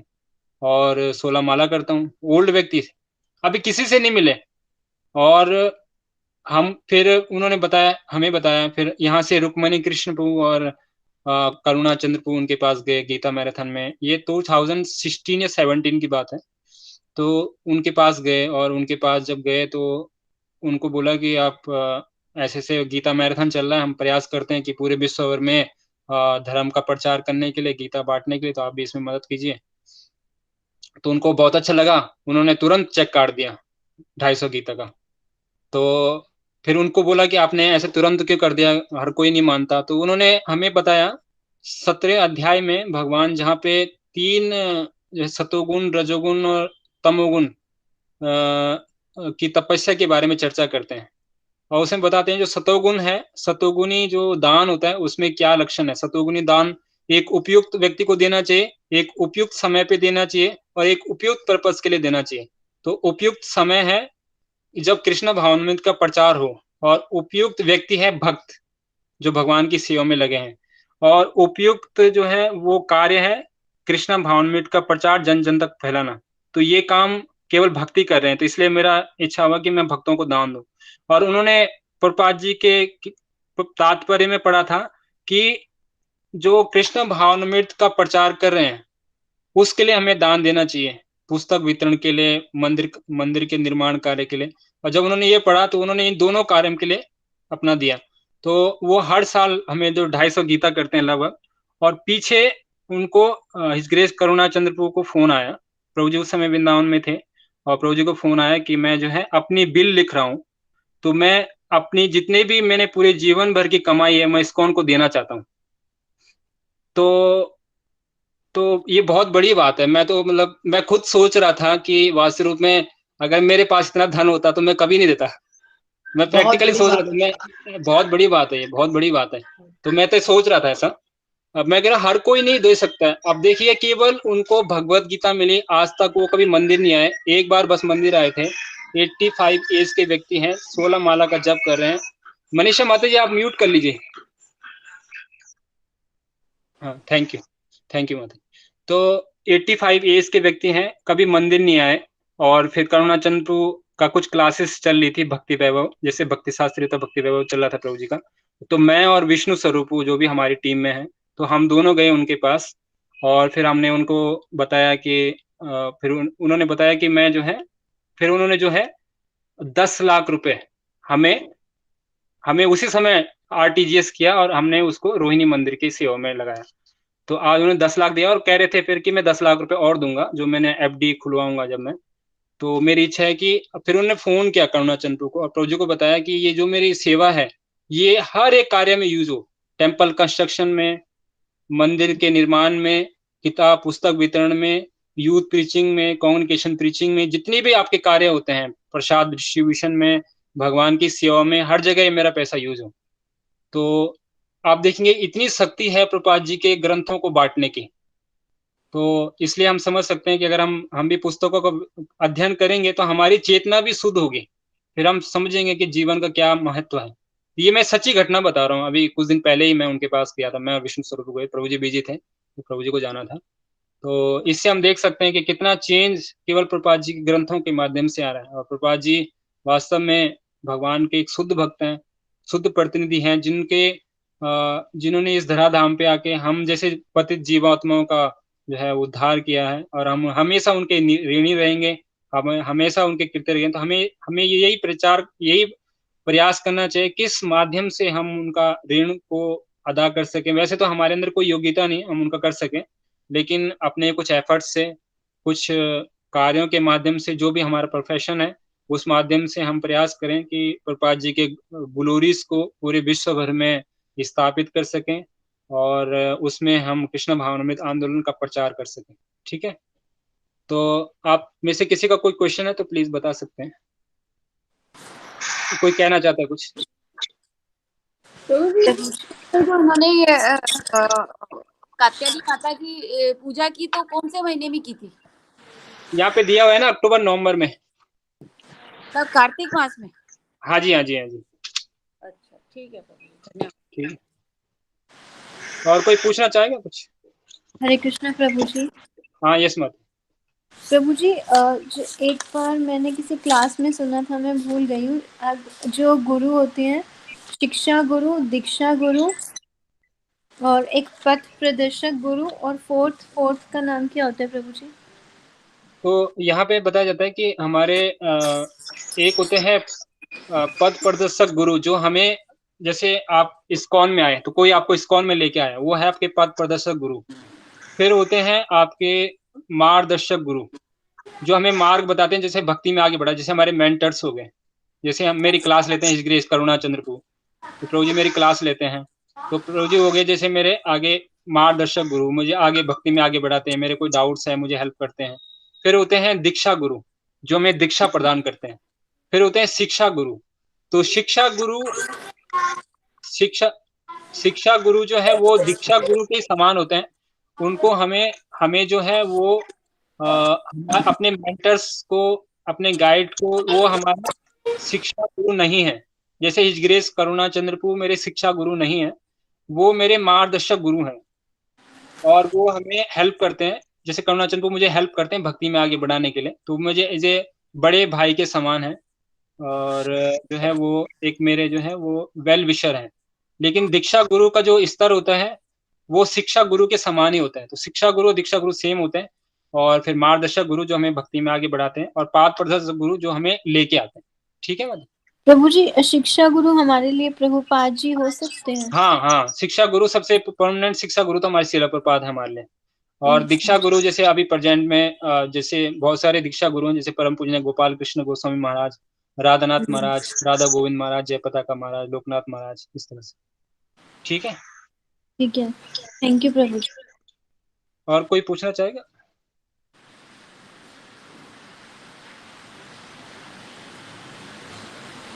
और 16 माला करता हूँ। ओल्ड व्यक्ति, अभी किसी से नहीं मिले। और हम फिर उन्होंने बताया, हमें बताया, फिर यहाँ से रुक्मणी कृष्ण प्रभु और करुणा चंद्र प्रभु उनके पास गए गीता मैराथन में। ये 2016 या 17 की बात है। तो उनके पास गए, और उनके पास जब गए तो उनको बोला कि आप ऐसे से गीता मैराथन चल रहा है, हम प्रयास करते हैं कि पूरे विश्व भर में धर्म का प्रचार करने के लिए, गीता बांटने के लिए, तो आप भी इसमें मदद कीजिए। तो उनको बहुत अच्छा लगा, उन्होंने तुरंत चेक काट दिया 250 गीता का। तो फिर उनको बोला कि आपने ऐसे तुरंत क्यों कर दिया, हर कोई नहीं मानता। तो उन्होंने हमें बताया 17 अध्याय में भगवान जहाँ पे 3 सतोगुण, रजोगुण और तमोगुण की तपस्या के बारे में चर्चा करते हैं। और उसमें बताते हैं जो सतोगुण है, सतोगुणी जो दान होता है उसमें क्या लक्षण है। सतोगुणी दान एक उपयुक्त व्यक्ति को देना चाहिए, एक उपयुक्त समय पे देना चाहिए और एक उपयुक्त पर्पस के लिए देना चाहिए। तो उपयुक्त समय है जब कृष्ण भावनामृत का प्रचार हो, और उपयुक्त व्यक्ति है भक्त जो भगवान की सेवा में लगे हैं, और उपयुक्त जो है वो कार्य है कृष्ण भावनामृत का प्रचार जन जन तक फैलाना। तो ये काम केवल भक्ति कर रहे हैं, तो इसलिए मेरा इच्छा हुआ कि मैं भक्तों को दान दूं। और उन्होंने प्रभुपाद जी के तात्पर्य में पढ़ा था कि जो कृष्ण भावनामृत का प्रचार कर रहे हैं उसके लिए हमें दान देना चाहिए, पुस्तक वितरण के लिए, मंदिर के निर्माण कार्य के लिए। और जब उन्होंने ये पढ़ा तो उन्होंने इन दोनों कार्यों के लिए अपना दिया। तो वो हर साल हमें जो 250 गीता करते हैं लगभग। और पीछे उनको हिज ग्रेस करुणा चंद्र प्रभु को फोन आया, प्रभु जी उस समय वृंदावन में थे, और प्रभु जी को फोन आया कि मैं जो है अपनी बिल लिख रहा हूँ, तो मैं अपनी जितने भी मैंने पूरे जीवन भर की कमाई है मैं इस्कॉन को देना चाहता हूँ। तो ये बहुत बड़ी बात है। मैं तो मतलब मैं खुद सोच रहा था कि वास्तव रूप में अगर मेरे पास इतना धन होता तो मैं कभी नहीं देता। मैं प्रैक्टिकली सोच रहा था, मैं बहुत बड़ी बात है, ये बहुत बड़ी बात है। तो मैं तो सोच रहा था ऐसा। अब मैं कह रहा हर कोई नहीं दे सकता है। अब देखिए केवल उनको भगवत गीता मिली, आज तक वो कभी मंदिर नहीं आए, एक बार बस मंदिर आए थे 85 एज के व्यक्ति हैं, 16 माला का जप कर रहे हैं। मनीषा माता जी आप म्यूट कर लीजिए। हाँ, थैंक यू माता। तो 85 एज के व्यक्ति हैं, कभी मंदिर नहीं आए, और फिर करुणाचंद प्रभु का कुछ क्लासेस चल रही थी भक्ति वैभव, जैसे भक्ति शास्त्री था, भक्ति वैभव चल रहा था प्रभु जी का। तो मैं और विष्णु स्वरूप जो भी हमारी टीम में है, तो हम दोनों गए उनके पास, और फिर हमने उनको बताया कि फिर उन्होंने बताया कि मैं जो है, फिर उन्होंने जो है 10 लाख रुपए हमें उसी समय आरटीजीएस किया, और हमने उसको रोहिणी मंदिर की सेवा में लगाया। तो आज उन्होंने 10 लाख दिया और कह रहे थे फिर कि मैं 10 लाख रुपए और दूंगा, जो मैंने एफडी खुलवाऊंगा जब मैं। तो मेरी इच्छा है कि फिर उन्होंने फोन किया करुणाचंद प्रभु को, और प्रभु जी को बताया कि ये जो मेरी सेवा है, ये हर एक कार्य में यूज हो, टेम्पल कंस्ट्रक्शन में, मंदिर के निर्माण में, किताब पुस्तक वितरण में, यूथ प्रीचिंग में, कम्युनिकेशन प्रीचिंग में, जितने भी आपके कार्य होते हैं, प्रसाद डिस्ट्रीब्यूशन में, भगवान की सेवा में, हर जगह ये मेरा पैसा यूज हो। तो आप देखेंगे इतनी शक्ति है प्रभुपाद जी के ग्रंथों को बांटने की। तो इसलिए हम समझ सकते हैं कि अगर हम भी पुस्तकों का अध्ययन करेंगे तो हमारी चेतना भी शुद्ध होगी, फिर हम समझेंगे कि जीवन का क्या महत्व है। ये मैं सच्ची घटना बता रहा हूँ, अभी कुछ दिन पहले ही मैं उनके पास गया था, मैं और विष्णु स्वरूप गए, प्रभु जी बिजी थे तो प्रभु जी को जाना था। तो इससे हम देख सकते हैं कि कितना चेंज केवल प्रभुपाद जी के ग्रंथों के माध्यम से आ रहा है। और प्रभुपाद जी वास्तव में भगवान के एक शुद्ध भक्त हैं, शुद्ध प्रतिनिधि हैं, जिन्होंने इस धराधाम पे आके हम जैसे पतित जीवात्माओं का जो है उद्धार किया है, और हम हमेशा उनके ऋणी रहेंगे, हम हमेशा उनके कृत्य रहेंगे। तो हमें यही प्रयास करना चाहिए किस माध्यम से हम उनका ऋण को अदा कर सकें। वैसे तो हमारे अंदर कोई योग्यता नहीं हम उनका कर सकें, लेकिन अपने कुछ एफर्ट्स से, कुछ कार्यों के माध्यम से, जो भी हमारा प्रोफेशन है उस माध्यम से हम प्रयास करें कि प्रभुपाद जी के ग्लोरीज को पूरे विश्व भर में स्थापित कर सकें, और उसमें हम कृष्ण भावनामृत आंदोलन का प्रचार कर सकें। ठीक है, तो आप में से किसी का कोई क्वेश्चन है तो प्लीज बता सकते हैं। कोई कहना चाहता है कुछ? तो जो उन्होंने ये कात्यायनी माता की पूजा की तो कौन से महीने में की थी? यहाँ पे दिया हुआ है ना, अक्टूबर नवंबर में। तब कार्तिक मास में? हाँ जी। अच्छा, ठीक है धन्यवाद। ठीक, और कोई पूछना चाहेगा कुछ? हरे कृष्णा प्रभु जी। हाँ, यस मत। प्रभु जी, एक बार मैंने किसी क्लास में सुना था, मैं भूल गई हूँ, जो गुरु होते हैं, शिक्षा गुरु, दीक्षा गुरु, और एक पथ प्रदर्शक गुरु, और फोर्थ का नाम क्या होता है प्रभु जी? तो यहाँ पे बताया जाता है कि हमारे एक होते हैं पद प्रदर्शक गुरु, जो हमें, जैसे आप इस्कॉन में आए तो कोई आपको इस्कॉन में लेके आया, वो है आपके पद प्रदर्शक गुरु। फिर होते हैं आपके मार्गदर्शक गुरु, जो हमें मार्ग बताते हैं, जैसे भक्ति में आगे बढ़ा, जैसे हमारे मेंटर्स हो गए। जैसे हम मेरी क्लास लेते हैं हिज ग्रेस करुणाचंद्र प्रभु, तो प्रभु जी मेरी क्लास लेते हैं, तो प्रभु जी हो गए जैसे मेरे आगे मार्गदर्शक गुरु, मुझे आगे भक्ति में आगे बढ़ाते हैं, मेरे कोई डाउट्स है मुझे हेल्प करते हैं। फिर होते हैं दीक्षा गुरु, जो हमें दीक्षा प्रदान करते हैं। फिर होते हैं शिक्षा गुरु, तो शिक्षा गुरु जो है वो दीक्षा गुरु के समान होते हैं। उनको हमें जो है वो अपने मेंटर्स को, अपने गाइड को, वो हमारा शिक्षा गुरु नहीं है। जैसे हिज ग्रेस करुणाचंद्र प्रभु मेरे शिक्षा गुरु नहीं है, वो मेरे मार्गदर्शक गुरु हैं, और वो हमें हेल्प करते हैं। जैसे करुणाचंद्र प्रभु मुझे हेल्प करते हैं भक्ति में आगे बढ़ाने के लिए, तो मुझे एज ए बड़े भाई के समान है, और जो है वो एक मेरे जो है वो वेल विशर है। लेकिन दीक्षा गुरु का जो स्तर होता है वो शिक्षा गुरु के समान ही होता है। तो शिक्षा गुरु दीक्षा गुरु सेम होते हैं, और फिर मार्गदर्शक गुरु जो हमें भक्ति में आगे बढ़ाते हैं, और पाद प्रदर्शक गुरु जो हमें लेके आते हैं। ठीक है मतलब? प्रभु जी, शिक्षा गुरु हमारे लिए प्रभुपाद जी हो सकते हैं? हाँ, शिक्षा गुरु सबसे परमानेंट शिक्षा गुरु तो हमारे शिला प्रभुपाद है हमारे लिए। और दीक्षा गुरु जैसे अभी प्रेजेंट में जैसे बहुत सारे दीक्षा गुरु हैं, जैसे परम पूजनीय गोपाल कृष्ण गोस्वामी महाराज, राधानाथ महाराज, राधा गोविंद महाराज, जयपताका महाराज, लोकनाथ महाराज, इस तरह से। ठीक है, ठीक है, थैंक यू प्रभु जी। और कोई पूछना चाहेगा?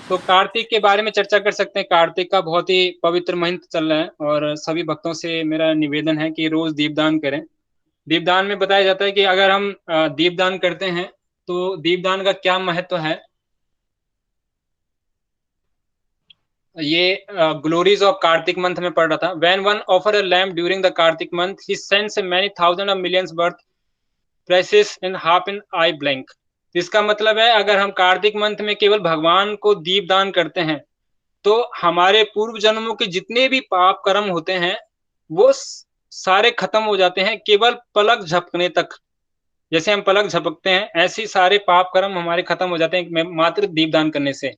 तो कार्तिक के बारे में चर्चा कर सकते हैं। कार्तिक का बहुत ही पवित्र महीना चल रहा है, और सभी भक्तों से मेरा निवेदन है कि रोज दीपदान करें। दीपदान में बताया जाता है कि अगर हम दीपदान करते हैं तो दीपदान का क्या महत्व है, ये ग्लोरीज ऑफ कार्तिक मंथ में पढ़ रहा था। When one offer a lamp during the Kartik month he sends many thousand of millions birth precious in half in I blank. इसका मतलब है अगर हम कार्तिक मंथ में केवल भगवान को दीप दान करते हैं तो हमारे पूर्व जन्मों के जितने भी पाप कर्म होते हैं वो सारे खत्म हो जाते हैं केवल पलक झपकने तक। जैसे हम पलक झपकते हैं ऐसे सारे पाप कर्म हमारे खत्म हो जाते हैं मात्र दीपदान करने से।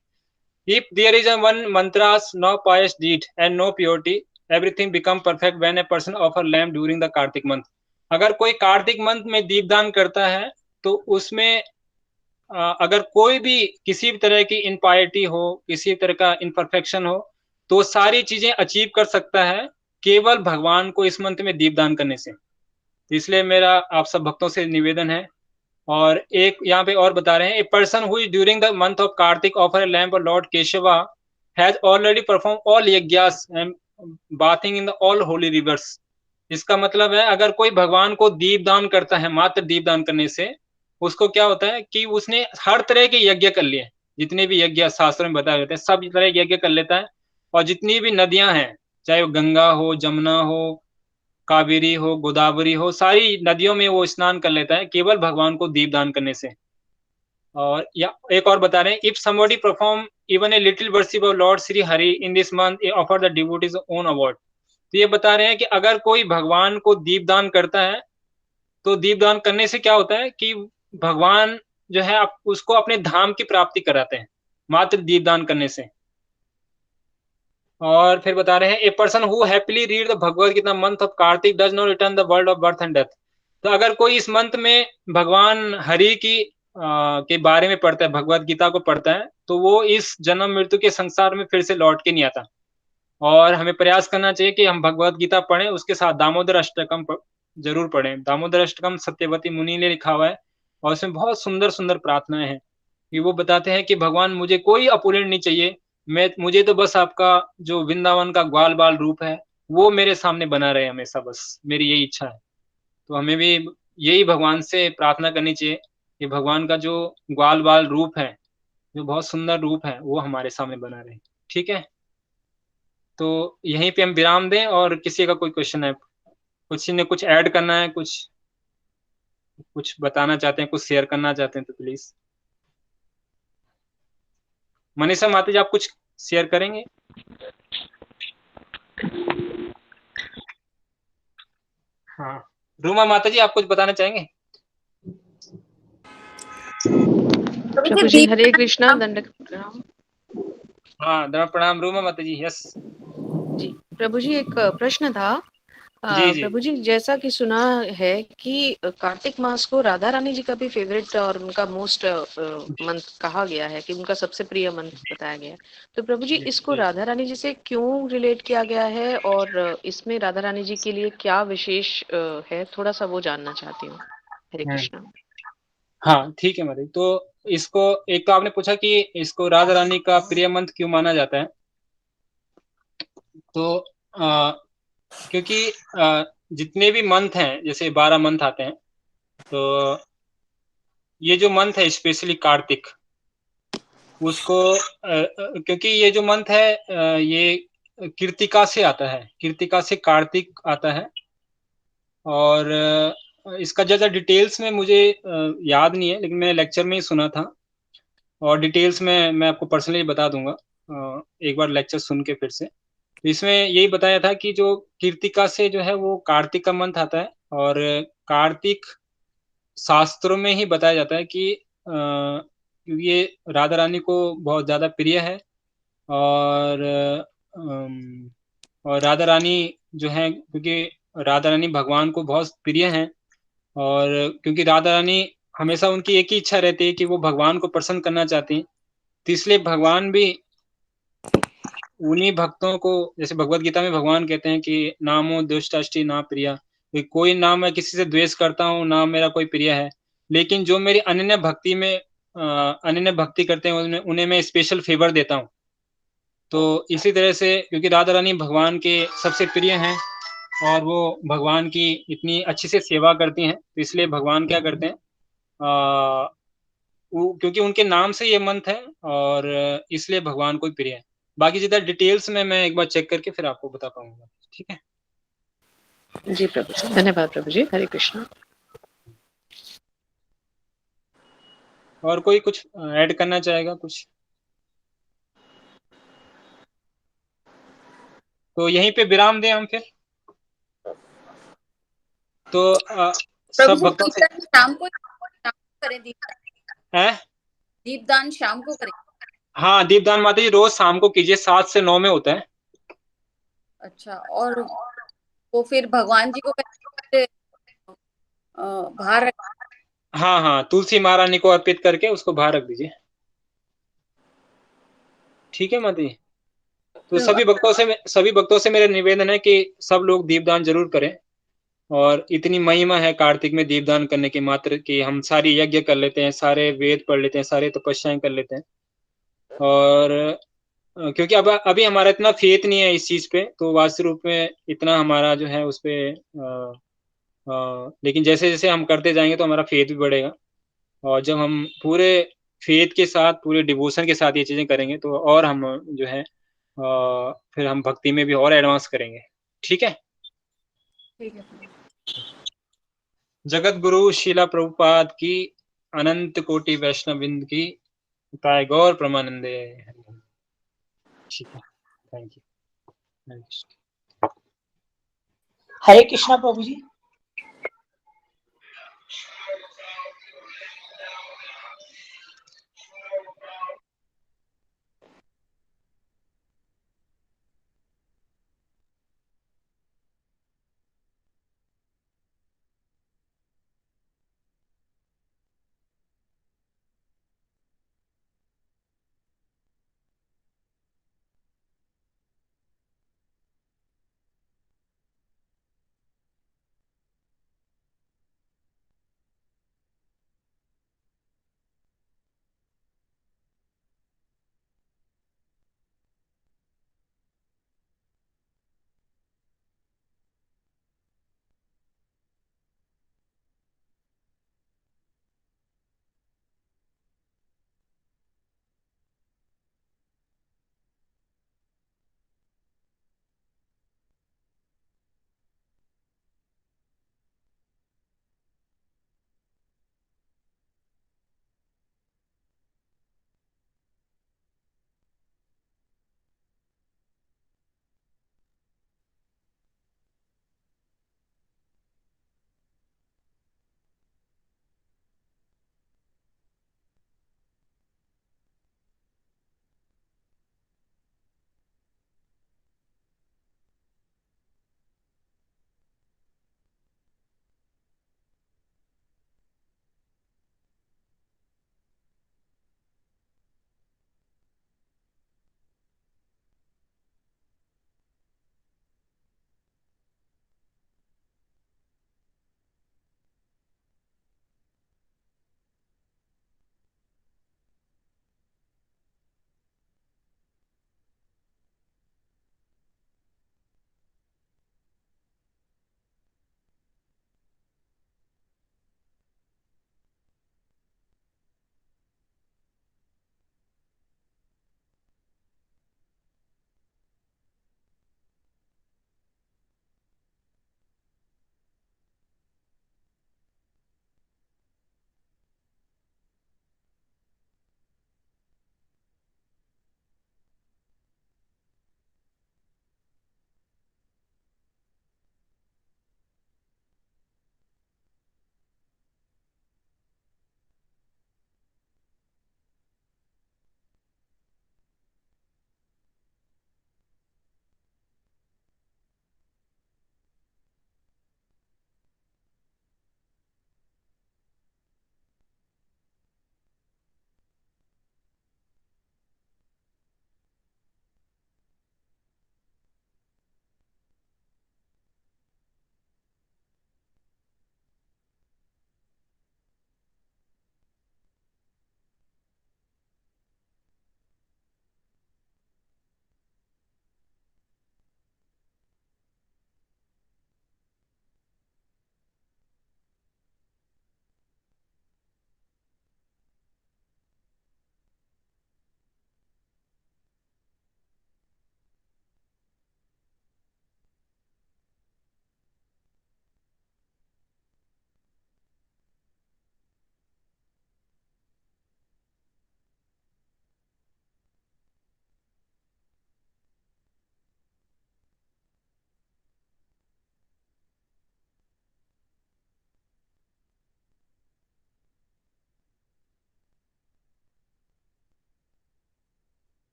If there is a one mantras, no pious deed and no purity, everything become perfect when a person offer lamp during the Kartik month. अगर कोई कार्तिक मंथ में दीपदान करता है तो उसमें अगर कोई भी किसी भी तरह की इनपायरिटी हो, किसी तरह का इनपरफेक्शन हो, तो सारी चीजें अचीव कर सकता है केवल भगवान को इस मंथ में दीपदान करने से। इसलिए मेरा आप सब भक्तों से निवेदन है। और एक यहाँ पे और बता रहे हैं, a person who is during the month of Kartik offer a lamp of lord Keshava has already perform all yajnas and bathing in the all holy rivers. इसका मतलब है अगर कोई भगवान को दीपदान करता है मात्र दीपदान करने से उसको क्या होता है कि उसने हर तरह के यज्ञ कर लिए। जितने भी यज्ञ शास्त्रों में बताए जाते हैं सब तरह के यज्ञ कर लेता है। और जितनी भी नदियां हैं चाहे वो गंगा हो, जमुना हो, कावेरी हो, गोदावरी हो, सारी नदियों में वो स्नान कर लेता है केवल भगवान को दीपदान करने से। और या एक और बता रहे हैं, if somebody perform even a little worship of Lord Shri Hari in this month offer the devotees own award. तो ये बता रहे हैं कि अगर कोई भगवान को दीपदान करता है तो दीपदान करने से क्या होता है कि भगवान जो है उसको अपने धाम की प्राप्ति कराते हैं मात्र दीपदान करने से। और फिर बता रहे हैं, a person who happily read the Bhagavad Gita month of Kartik does not return the world of birth and death. तो अगर कोई इस मंथ में भगवान हरि की के बारे में पढ़ता है, भगवद गीता को पढ़ता है, तो वो इस जन्म मृत्यु के संसार में फिर से लौट के नहीं आता। और हमें प्रयास करना चाहिए कि हम भगवद गीता पढ़ें, उसके साथ दामोदर अष्टकम जरूर पढ़ें। दामोदर अष्टकम सत्यवती मुनि ने लिखा हुआ है और उसमें बहुत सुंदर सुंदर प्रार्थनाएं हैं कि वो बताते हैं कि भगवान मुझे कोई अपूर्ण नहीं चाहिए, मुझे तो बस आपका जो वृंदावन का ग्वाल बाल रूप है वो मेरे सामने बना रहे हमेशा, बस मेरी यही इच्छा है। तो हमें भी यही भगवान से प्रार्थना करनी चाहिए कि भगवान का जो ग्वाल बाल रूप है, जो बहुत सुंदर रूप है, वो हमारे सामने बना रहे। ठीक है, तो यहीं पे हम विराम दें। और किसी का कोई क्वेश्चन है, किसी ने कुछ ऐड करना है, कुछ बताना चाहते हैं, कुछ शेयर करना चाहते हैं तो प्लीज। मनीषा माता जी आप कुछ शेयर करेंगे? हाँ, रूमा माता जी आप कुछ बताना चाहेंगे? प्रभु जी हरे कृष्णा, दंडक प्रणाम। हाँ, दंडक प्रणाम रूमा माता जी। यस जी प्रभु जी, एक प्रश्न था। जी। प्रभु जी, जैसा कि सुना है कि कार्तिक मास को राधा रानी जी का भी फेवरेट और उनका मोस्ट मंथ कहा गया है, कि उनका सबसे प्रिय मंथ बताया गया है। तो प्रभु जी, इसको राधा रानी जी से क्यों रिलेट किया गया है और इसमें राधा रानी जी के लिए क्या विशेष है, थोड़ा सा वो जानना चाहती हूँ। हरे कृष्णा। हाँ ठीक है माता। तो इसको एक तो आपने पूछा कि इसको राधा रानी का प्रिय मंथ क्यों माना जाता है। तो क्योंकि जितने भी मंथ हैं, जैसे 12 मंथ आते हैं, तो ये जो मंथ है स्पेशली कार्तिक, उसको क्योंकि ये जो मंथ है ये कृतिका से आता है, कृतिका से कार्तिक आता है। और इसका ज़्यादा डिटेल्स में मुझे याद नहीं है, लेकिन मैंने लेक्चर में ही सुना था। और डिटेल्स में मैं आपको पर्सनली बता दूंगा एक बार लेक्चर सुन के फिर से। तो इसमें यही बताया था कि जो कृतिका से जो है वो कार्तिक का मंथ आता है। और कार्तिक शास्त्रों में ही बताया जाता है कि क्योंकि ये राधा रानी को बहुत ज़्यादा प्रिय है। और राधा रानी जो है, क्योंकि राधा रानी भगवान को बहुत प्रिय हैं, और क्योंकि राधा रानी हमेशा उनकी एक ही इच्छा रहती है कि वो भगवान को प्रसन्न करना चाहती हैं, तो इसलिए भगवान भी उन्हीं भक्तों को, जैसे भगवत गीता में भगवान कहते हैं कि नामो दुष्टाष्टि ना प्रिया, कोई ना मैं किसी से द्वेष करता हूँ ना मेरा कोई प्रिय है, लेकिन जो मेरी अनन्य भक्ति में अनन्य भक्ति करते हैं उन्हें मैं स्पेशल फेवर देता हूँ। तो इसी तरह से क्योंकि राधा रानी भगवान के सबसे प्रिय हैं और वो भगवान की इतनी अच्छी से सेवा करती हैं, तो इसलिए भगवान क्या करते हैं, क्योंकि उनके नाम से ये मंथ है और इसलिए भगवान को प्रिय है। बाकी जितना डिटेल्स में मैं एक बार चेक करके फिर आपको बता पाऊंगा। ठीक है जी प्रभु जी, धन्यवाद प्रभु जी। हरे कृष्ण। और कोई कुछ ऐड करना चाहेगा कुछ? तो यहीं पे विराम दें हम फिर। तो प्रभु सब जी, भक्तों से दीपदान शाम को करें, है। दीपदान शाम को करें। हाँ, दीपदान माता जी रोज शाम को कीजिए, 7 से 9 में होता है। अच्छा, और वो फिर भगवान जी को बाहर रख। हाँ हाँ, तुलसी महारानी को अर्पित करके उसको बाहर रख दीजिए। ठीक है माता जी। तो सभी भक्तों से मेरा निवेदन है कि सब लोग दीपदान जरूर करें। और इतनी महिमा है कार्तिक में दीपदान करने की मात्र कि हम सारी यज्ञ कर लेते हैं, सारे वेद पढ़ लेते हैं, सारे तपस्याएं कर लेते हैं। और क्योंकि अब अभी हमारा इतना फेथ नहीं है इस चीज पे, तो वास्तव रूप में इतना हमारा जो है उस पे लेकिन जैसे जैसे हम करते जाएंगे तो हमारा फेथ भी बढ़ेगा। और जब हम पूरे फेथ के साथ, पूरे डिवोशन के साथ ये चीजें करेंगे तो और हम जो है फिर हम भक्ति में भी और एडवांस करेंगे। ठीक है। ठीक है। जगत गुरु शिला प्रभुपाद की, अनंत कोटि वैष्णववृंद की, ताय गौर प्रमानंदे। ठीक है, थैंक यू। हरे कृष्णा प्रभु जी।